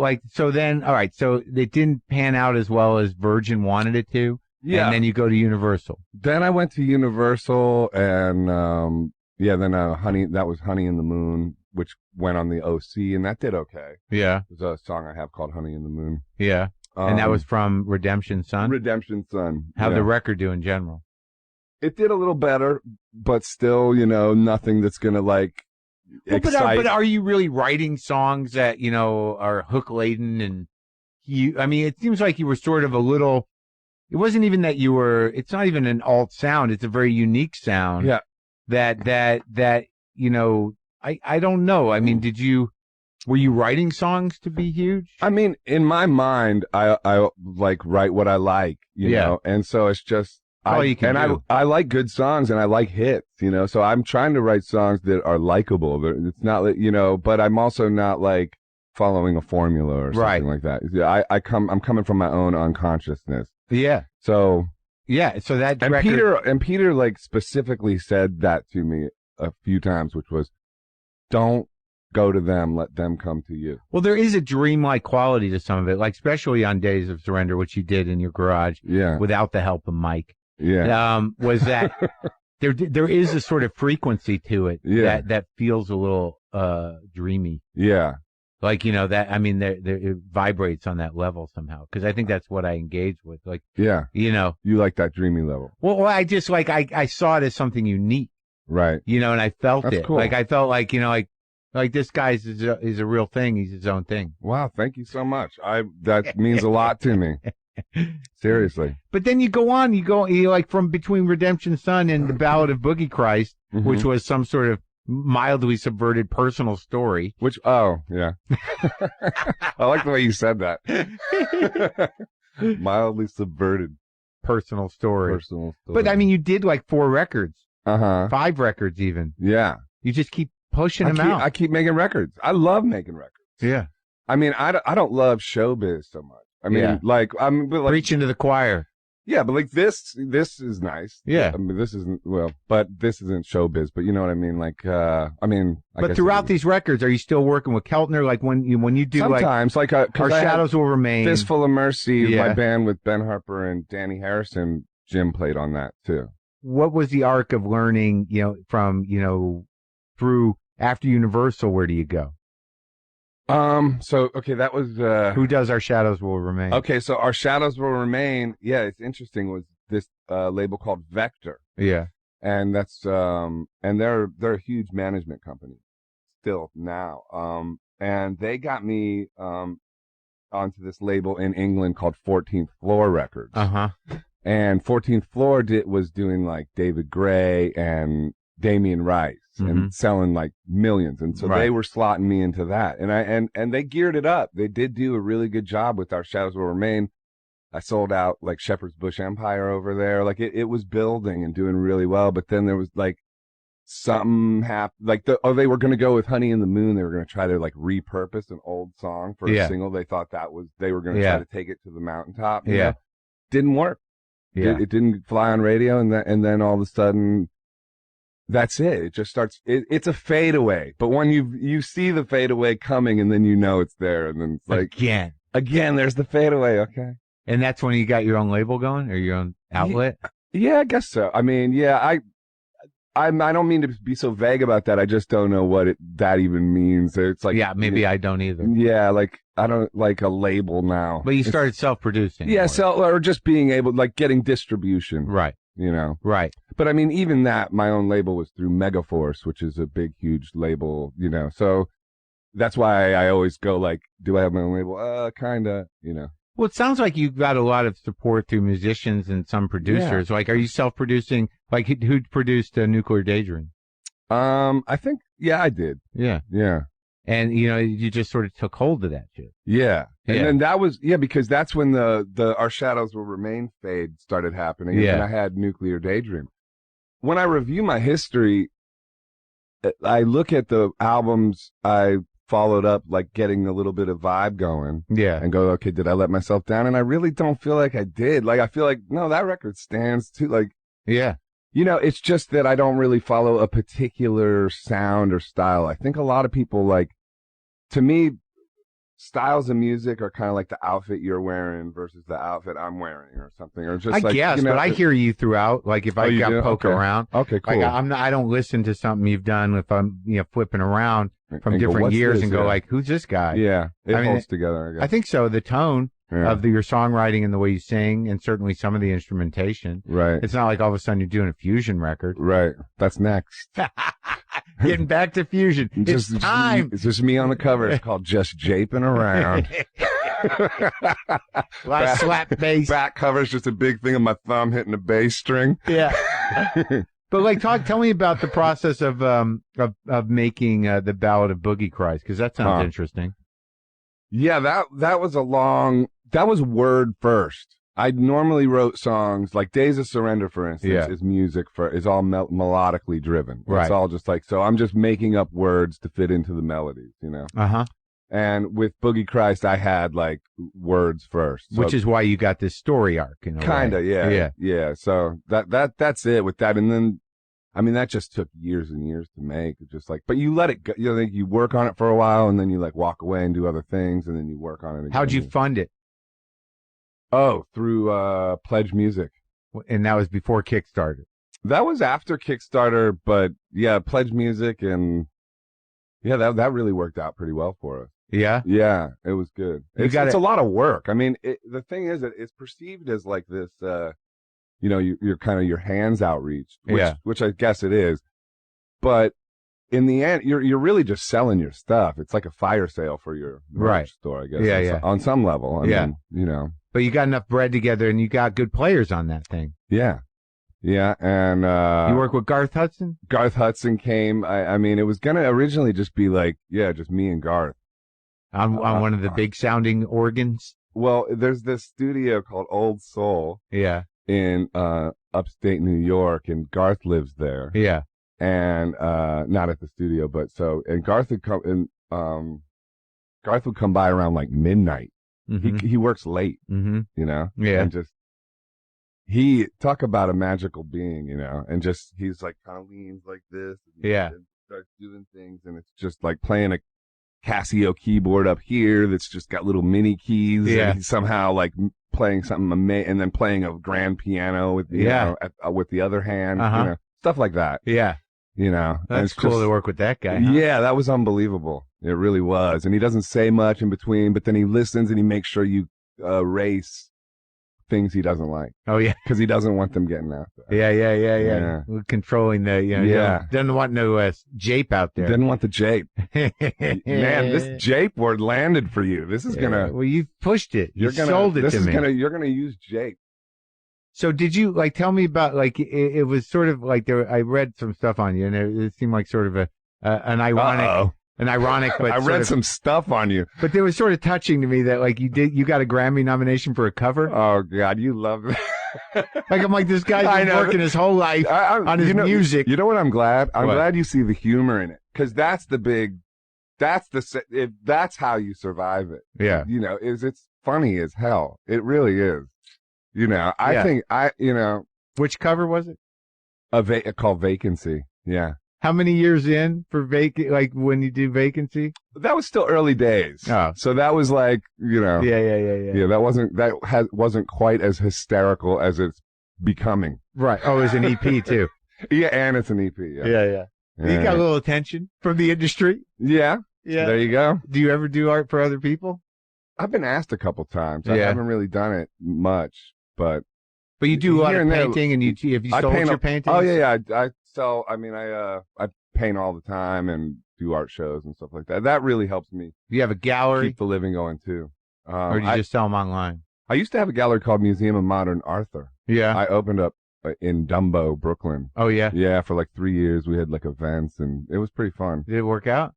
then, all right, so it didn't pan out as well as Virgin wanted it to. Yeah. And then you go to Universal. Then I went to Universal, and then that was Honey in the Moon, which went on the OC, and that did okay. Yeah. There's a song I have called Honey in the Moon. Yeah. And that was from Redemption Son? Redemption Son. How'd the record do in general? It did a little better, but still, nothing that's going to, like, excite. But are you really writing songs that, are hook-laden? And it seems like you were sort of a little, it wasn't even that it's not even an alt sound. It's a very unique sound. Yeah. That, I don't know. I mean, were you writing songs to be huge? I mean, in my mind, I like write what I like, you know, and so it's just, I like good songs and I like hits, so I'm trying to write songs that are likable. It's not, but I'm also not like following a formula or something like that. I'm coming from my own unconsciousness. Yeah. So. Yeah. So that Peter like specifically said that to me a few times, which was, don't go to them, let them come to you. Well, there is a dreamlike quality to some of it, like especially on Days of Surrender, which you did in your garage without the help of Mike. Yeah. Was that there is a sort of frequency to it that feels a little dreamy. Yeah. Like, it vibrates on that level somehow. Because I think that's what I engage with. Like, yeah. You like that dreamy level. Well, I just I saw it as something unique. Right. And I felt that's it. Cool. Like I felt like, like this guy's is a real thing. He's his own thing. Wow. Thank you so much. That means a lot to me. Seriously. But then you go like from between Redemption Son and the Ballad of Boogie Christ, which was some sort of mildly subverted personal story. Yeah. I like the way you said that. Mildly subverted personal story. But I mean, you did like 4 records. 5 records even. Yeah. You just keep pushing them out. I keep making records. I love making records. Yeah. I mean, I don't love showbiz so much. I mean, preaching to the choir. Yeah, but like this is nice. Yeah. I mean, this isn't showbiz, but you know what I mean? Like, But throughout these records, are you still working with Keltner? Like when you do sometimes, like Our Shadows Will Remain, Fistful of Mercy, my band with Ben Harper and Danny Harrison, Jim played on that too. What was the arc of learning, from, through after Universal, where do you go? That was, Who Does Our Shadows Will Remain? Okay, so Our Shadows Will Remain, it's interesting, was this, label called Vector. Yeah. And that's, and they're a huge management company still now. And they got me, onto this label in England called 14th Floor Records. And 14th Floor was doing like David Gray and Damien Rice and selling like millions. And so they were slotting me into that. And they geared it up. They did do a really good job with Our Shadows Will Remain. I sold out like Shepherd's Bush Empire over there. Like it was building and doing really well. But then there was like something happened. Like they were going to go with Honey in the Moon. They were going to try to like repurpose an old song for a single. They thought they were going to try to take it to the mountaintop. You know? Didn't work. Yeah. It didn't fly on radio. And then all of a sudden, that's it. It just starts. It's a fadeaway. But when you see the fadeaway coming, and then it's there, and then it's like again, there's the fadeaway. Okay. And that's when you got your own label going, or your own outlet. Yeah, I guess so. I mean, I don't mean to be so vague about that. I just don't know what that even means. It's like maybe I don't either. Yeah, like I don't like a label now. But you started self-producing. Yeah, or just being able, like getting distribution. Right. Right. But I mean, even that, my own label was through Megaforce, which is a big, huge label, so that's why I always go like, do I have my own label? Kinda, Well, it sounds like you got a lot of support through musicians and some producers. Yeah. Like, are you self-producing? Like, who produced Nuclear Daydream? I think, I did. Yeah. Yeah. And, you just sort of took hold of that shit. Yeah. And then that was, because that's when the Our Shadows Will Remain fade started happening. Yeah. And I had Nuclear Daydream. When I review my history, I look at the albums I followed up, like getting a little bit of vibe going. Yeah. And go, okay, did I let myself down? And I really don't feel like I did. Like, I feel like, no, that record stands too. Like, yeah. It's just that I don't really follow a particular sound or style. I think a lot of people, like, to me, styles of music are kind of like the outfit you're wearing versus the outfit I'm wearing or something, or just I like, guess, but I hear you throughout. Like if I got poke around, okay, cool. Like I don't listen to something you've done if I'm flipping around from and different years this? and go like, who's this guy? Yeah, it I mean, holds together. I guess. I think so. The tone of your songwriting and the way you sing, and certainly some of the instrumentation. Right. It's not like all of a sudden you're doing a fusion record. Right. That's next. Getting back to fusion. It's time. It's just me on the cover. It's called Just Japing Around. Last slap bass. Back cover's just a big thing of my thumb hitting the bass string. Yeah. But like, tell me about the process of making the Ballad of Boogie Cries, because that sounds interesting. Yeah, that was word first. I normally wrote songs like Days of Surrender, for instance, is all melodically driven. Right. It's all just like, so I'm just making up words to fit into the melodies, Uh-huh. And with Boogie Christ, I had like words first. So which is why you got this story arc in a kinda, way. Yeah. So that's it with that. And then, I mean, that just took years and years to make. Just like, but you let it go. You work on it for a while, and then you like walk away and do other things, and then you work on it again. How'd you fund it? Oh, through Pledge Music. And that was before Kickstarter. That was after Kickstarter, but yeah, Pledge Music, and yeah, that really worked out pretty well for us. Yeah? Yeah, it was good. It's a lot of work. I mean, the thing is that it's perceived as like this, you're kind of your hands outreach, which I guess it is. But in the end, you're really just selling your stuff. It's like a fire sale for your merch store, I guess. Yeah. On some level. I mean, But you got enough bread together, and you got good players on that thing. Yeah. Yeah, and you work with Garth Hudson? Garth Hudson came. I mean, it was gonna originally just be like, just me and Garth. On one of the big sounding organs? Well, there's this studio called Old Soul. Yeah. In upstate New York, and Garth lives there. Yeah. And not at the studio, but and Garth would come Garth would come by around like midnight. Mm-hmm. He works late, mm-hmm. Yeah. And just he talk about a magical being, and just he's like kind of leans like this, and starts doing things, and it's just like playing a Casio keyboard up here that's just got little mini keys. Yeah. And he's somehow like playing something and then playing a grand piano with with the other hand, stuff like that. Yeah. That's cool to work with that guy. Huh? Yeah, that was unbelievable. It really was. And he doesn't say much in between, but then he listens and he makes sure you erase things he doesn't like. Oh, yeah. Because he doesn't want them getting out there. Yeah. Controlling the, doesn't want no jape out there. Didn't want the jape. Man, this jape word landed for you. This is going to. Well, you've pushed it. You sold it to me. You're going to use jape. So did you, like, tell me about, like, it was sort of like I read some stuff on you, and it seemed like sort of an ironic. But I read some stuff on you. But it was sort of touching to me that like you got a Grammy nomination for a cover. Oh God, you love it. Like I'm like, this guy's been working his whole life on his music. You know what? I'm glad. I'm glad you see the humor in it, because that's how you survive it. Yeah. It's funny as hell. It really is. I think Which cover was it? Called Vacancy. Yeah. How many years in for like when you do Vacancy? That was still early days. Oh. So that was like, Yeah. Yeah, that wasn't quite as hysterical as it's becoming. Right. Oh, it's an EP too. Yeah, and it's an EP. Yeah. You got a little attention from the industry. Yeah. Yeah. There you go. Do you ever do art for other people? I've been asked a couple times. I haven't really done it much, but you do a lot of painting, and have you sold your paintings? Oh yeah. I sell. I mean, I paint all the time and do art shows and stuff like that. That really helps me. Do you have a gallery? Keep the living going too. Or do you just sell them online? I used to have a gallery called Museum of Modern Arthur. Yeah. I opened up in Dumbo, Brooklyn. Oh yeah. Yeah, for like 3 years. We had like events, and it was pretty fun. Did it work out?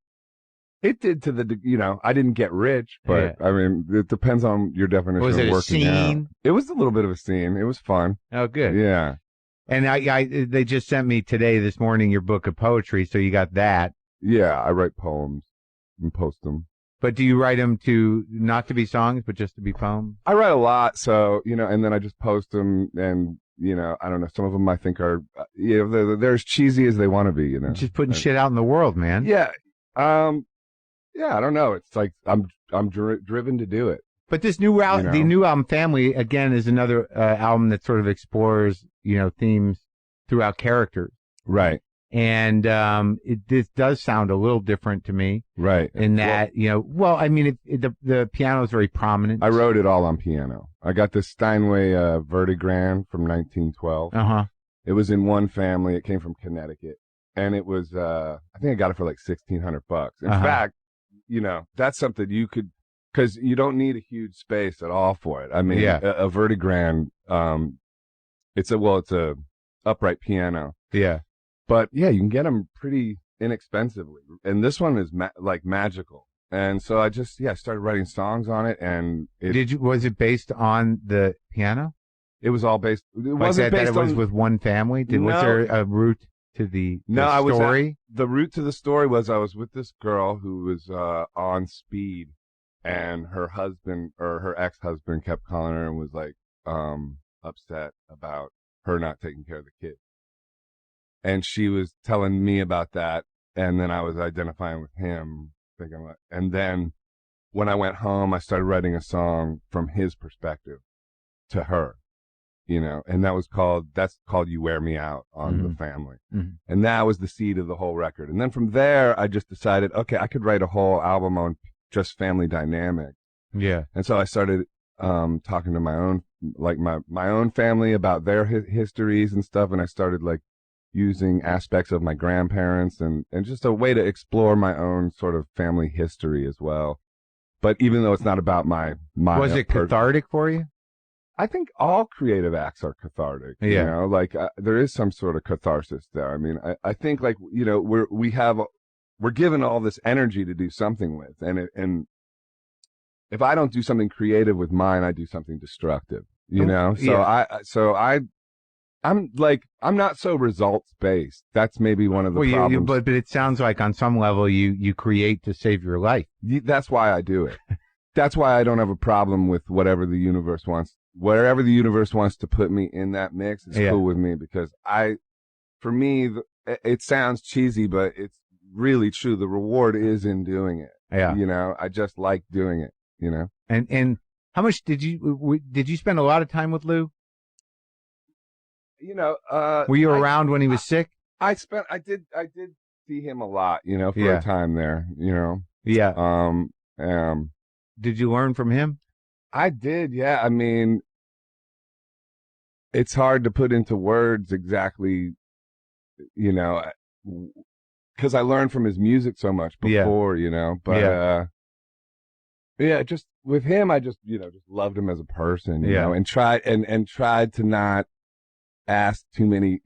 It did I didn't get rich, but I mean, it depends on your definition of working out. Was it a scene? It was a little bit of a scene. It was fun. Oh, good. Yeah. And they just sent me this morning, your book of poetry, so you got that. Yeah, I write poems and post them. But do you write them not to be songs, but just to be poems? I write a lot, so, and then I just post them, and, I don't know, some of them I think are, they're as cheesy as they want to be, Just putting shit out in the world, man. Yeah. Yeah, I don't know. It's like I'm driven to do it. But this new the new album, Family, again, is another album that sort of explores, themes throughout characters. Right. And this does sound a little different to me. Right. In that, the piano is very prominent. I wrote it all on piano. I got this Steinway Verdigran from 1912. Uh-huh. It was in one family. It came from Connecticut. And it was, I think I got it for like $1,600. In fact, that's something you could, because you don't need a huge space at all for it. I mean, a Verdigran, it's a upright piano. Yeah. But yeah, you can get them pretty inexpensively. And this one is magical. And so I just, started writing songs on it. And was it based on the piano? It was all based. It wasn't based on, it was with one family. Was there a root to the story? The root to the story was I was with this girl who was on speed, and her husband or her ex-husband kept calling her and was like upset about her not taking care of the kid. And she was telling me about that, and then I was identifying with him, and then when I went home, I started writing a song from his perspective to her, and that's called You Wear Me Out on The Family. Mm-hmm. And that was the seed of the whole record. And then from there, I just decided, okay, I could write a whole album on just family dynamic. Yeah. And so I started talking to my own, like my own family about their histories and stuff, and I started like using aspects of my grandparents and just a way to explore my own sort of family history as well. But even though it's not about my was it cathartic for you? I think all creative acts are cathartic. Yeah. There is some sort of catharsis there. I mean, I think like, we're given all this energy to do something with, and if I don't do something creative with mine, I do something destructive, So I'm not so results based. That's maybe one of the problems. But it sounds like on some level you create to save your life. That's why I do it. That's why I don't have a problem with whatever the universe wants. Wherever the universe wants to put me in that mix is cool with me, because for me, it sounds cheesy, but it's really true. The reward is in doing it. Yeah. I just like doing it, And how much did you spend a lot of time with Lou? Were you around when he was sick? I did see him a lot, for a time there, Yeah. Did you learn from him? I did, yeah. I mean, it's hard to put into words exactly, because I learned from his music so much before, but just with him, I just loved him as a person, and tried to not ask too many,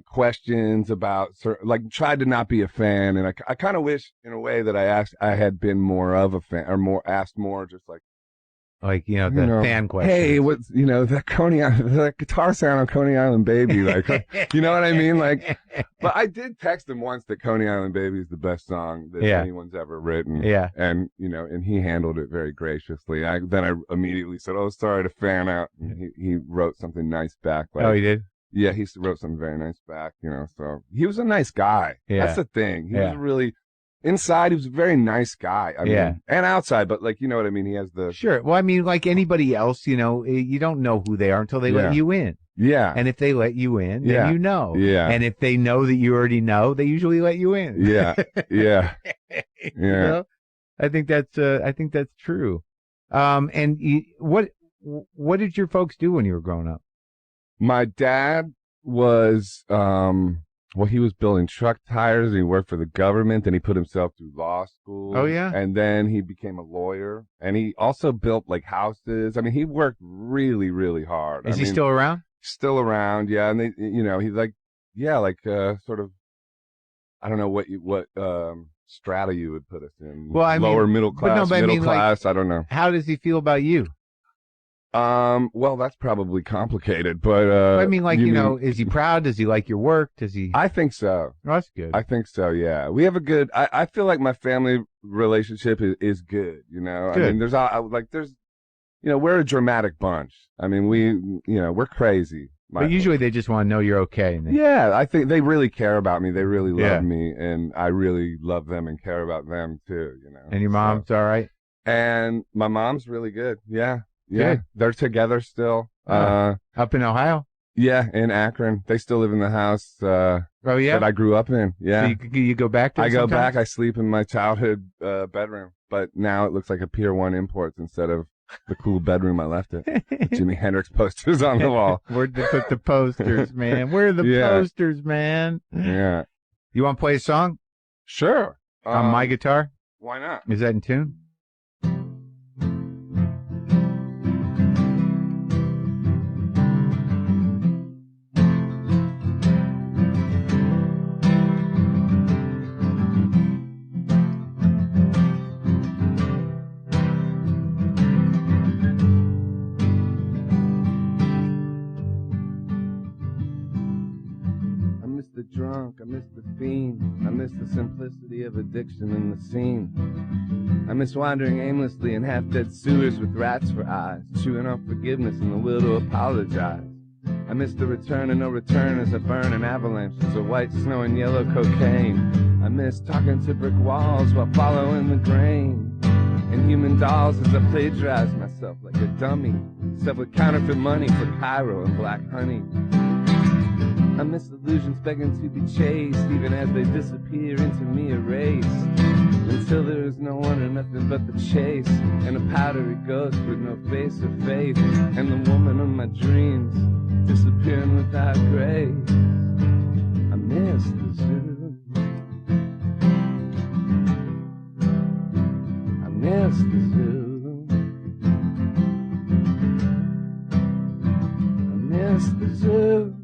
questions about, tried to not be a fan. And I kind of wish in a way that I had been more of a fan, or asked more, just the fan question. Hey, what's, that guitar sound on Coney Island Baby, you know what I mean? But I did text him once that Coney Island Baby is the best song that anyone's ever written. Yeah. And, and he handled it very graciously. Then I immediately said, oh, sorry to fan out. And he wrote something nice back. Oh, he did? Yeah, he wrote something very nice back, so he was a nice guy. Yeah. That's the thing. He was really, inside, he was a very nice guy. I mean, and outside, but you know what I mean? He has the... Sure. Well, I mean, like anybody else, you don't know who they are until they let you in. Yeah. And if they let you in, then you know. Yeah. And if they know that you already know, they usually let you in. Yeah. Yeah. Yeah. I think that's true. And what did your folks do when you were growing up? My dad was, he was building truck tires, and he worked for the government, and he put himself through law school. Oh, yeah? And then he became a lawyer, and he also built, houses. I mean, he worked really, really hard. Is he still around? Still around, yeah. And he's sort of, I don't know what strata you would put us in. Well, I mean, lower middle class, middle class, I don't know. How does he feel about you? Well, that's probably complicated, but I mean, is he proud? Does he like your work? Does he? I think so. Oh, that's good. I think so. Yeah, we have a good. I feel like my family relationship is good. Good. I mean, there's we're a dramatic bunch. I mean, we're crazy. But usually they just want to know you're okay. And yeah, I think they really care about me. They really love me, and I really love them and care about them too. And your mom's all right? And my mom's really good. Yeah. Good. They're together still. Up in Ohio? Yeah, in Akron. They still live in the house that I grew up in. Yeah. So you go back there I go sometimes? back. I sleep in my childhood bedroom. But now it looks like a Pier 1 Imports instead of the cool bedroom I left it. With Jimi Hendrix posters on the wall. Where'd they put the posters, man? Where are the posters, man? Yeah. You want to play a song? Sure. On my guitar? Why not? Is that in tune? Drunk, I miss the fiend, I miss the simplicity of addiction in the scene. I miss wandering aimlessly in half-dead sewers with rats for eyes, chewing on forgiveness and the will to apologize. I miss the return and no return as I burn in avalanches of white snow and yellow cocaine. I miss talking to brick walls while following the grain, and human dolls as I plagiarize myself like a dummy, stuffed with counterfeit money for Cairo and black honey. I miss illusions begging to be chased, even as they disappear into me erased, until there is no one or nothing but the chase, and a powdery ghost with no face or faith, and the woman of my dreams disappearing without grace. I miss the zoo. I miss the zoo. I miss the zoo.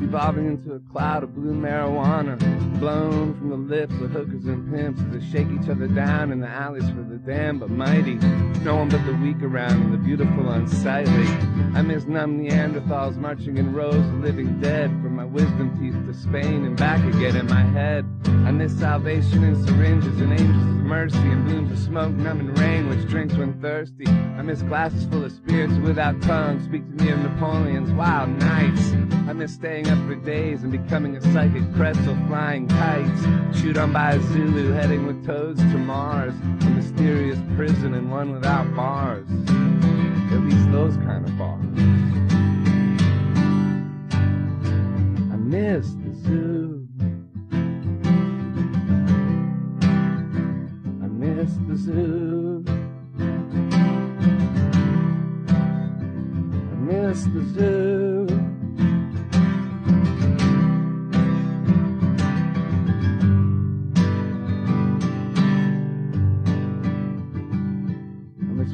Evolving into a cloud of blue marijuana, blown from the lips of hookers and pimps as they shake each other down in the alleys for the damned but mighty. No one but the weak around and the beautiful unsightly. I miss numb Neanderthals marching in rows of living dead, from my wisdom teeth to Spain and back again in my head. I miss salvation in syringes and angels of mercy and blooms of smoke numbing rain which drinks when thirsty. I miss glasses full of spirits without tongues speak to me of Napoleon's wild nights. I miss staying up for days and becoming a psychic pretzel flying kites, chewed on by a Zulu heading with toads to Mars, a mysterious prison and one without bars, at least those kind of bars. I miss the zoo. I miss the zoo. I miss the zoo.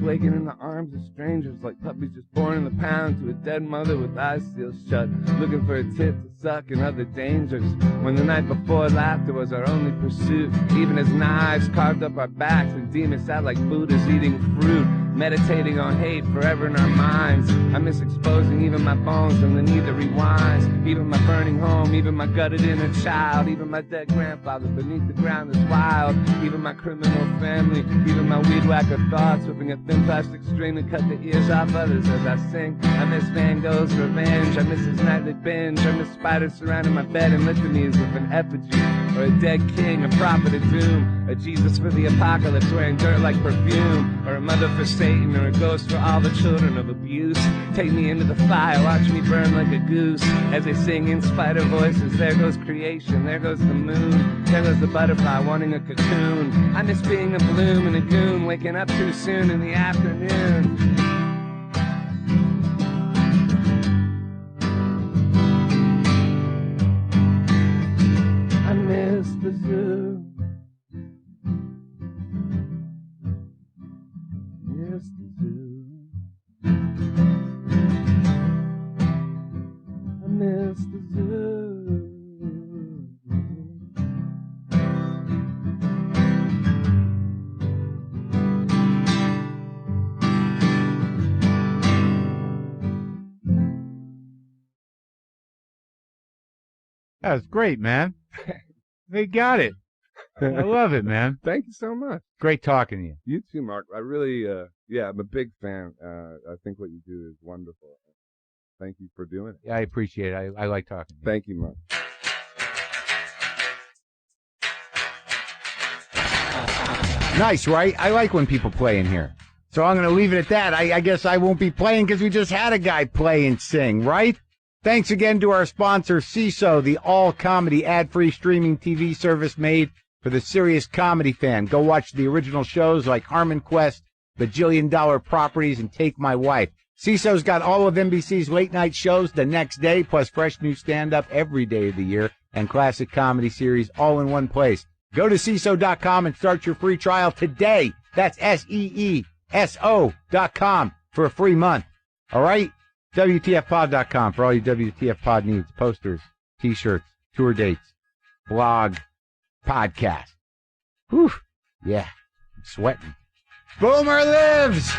Waking in the arms of strangers like puppies just born in the pound to a dead mother with eyes sealed shut, looking for a tit to suck and other dangers, when the night before laughter was our only pursuit, even as knives carved up our backs and demons sat like Buddhas eating fruit, meditating on hate forever in our minds. I miss exposing even my bones from the knee that rewinds, even my burning home, even my gutted inner child, even my dead grandfather beneath the ground that's wild, even my criminal family, even my weed whacker thoughts, whipping a thin plastic string to cut the ears off others as I sing. I miss Van Gogh's revenge, I miss his nightly binge, I miss spiders surrounding my bed and litanies with an effigy, or a dead king, a prophet of doom, a Jesus for the apocalypse wearing dirt like perfume, or a mother for Satan, or a ghost for all the children of abuse. Take me into the fire, watch me burn like a goose, as they sing in spider voices. There goes creation, there goes the moon, there goes the butterfly wanting a cocoon. I miss being a bloom and a goon, waking up too soon in the afternoon. I miss the zoo. Miss the zoo. I miss the zoo. That was great, man. They got it. I love it, man. Thank you so much. Great talking to you. You too, Mark. I really, I'm a big fan. I think what you do is wonderful. Thank you for doing it. Yeah, I appreciate it. I like talking to you. Thank you, Mark. Nice, right? I like when people play in here. So I'm going to leave it at that. I guess I won't be playing because we just had a guy play and sing, right? Thanks again to our sponsor, CISO, the all-comedy ad-free streaming TV service made for the serious comedy fan. Go watch the original shows like Harmon Quest, Bajillion Dollar Properties, and Take My Wife. CISO's got all of NBC's late-night shows the next day, plus fresh new stand-up every day of the year, and classic comedy series all in one place. Go to CISO.com and start your free trial today. That's SEESO.com for a free month. All right? WTFpod.com for all your WTF pod needs. Posters, T-shirts, tour dates, blog, podcast. Whew. Yeah. I'm sweating. Boomer lives!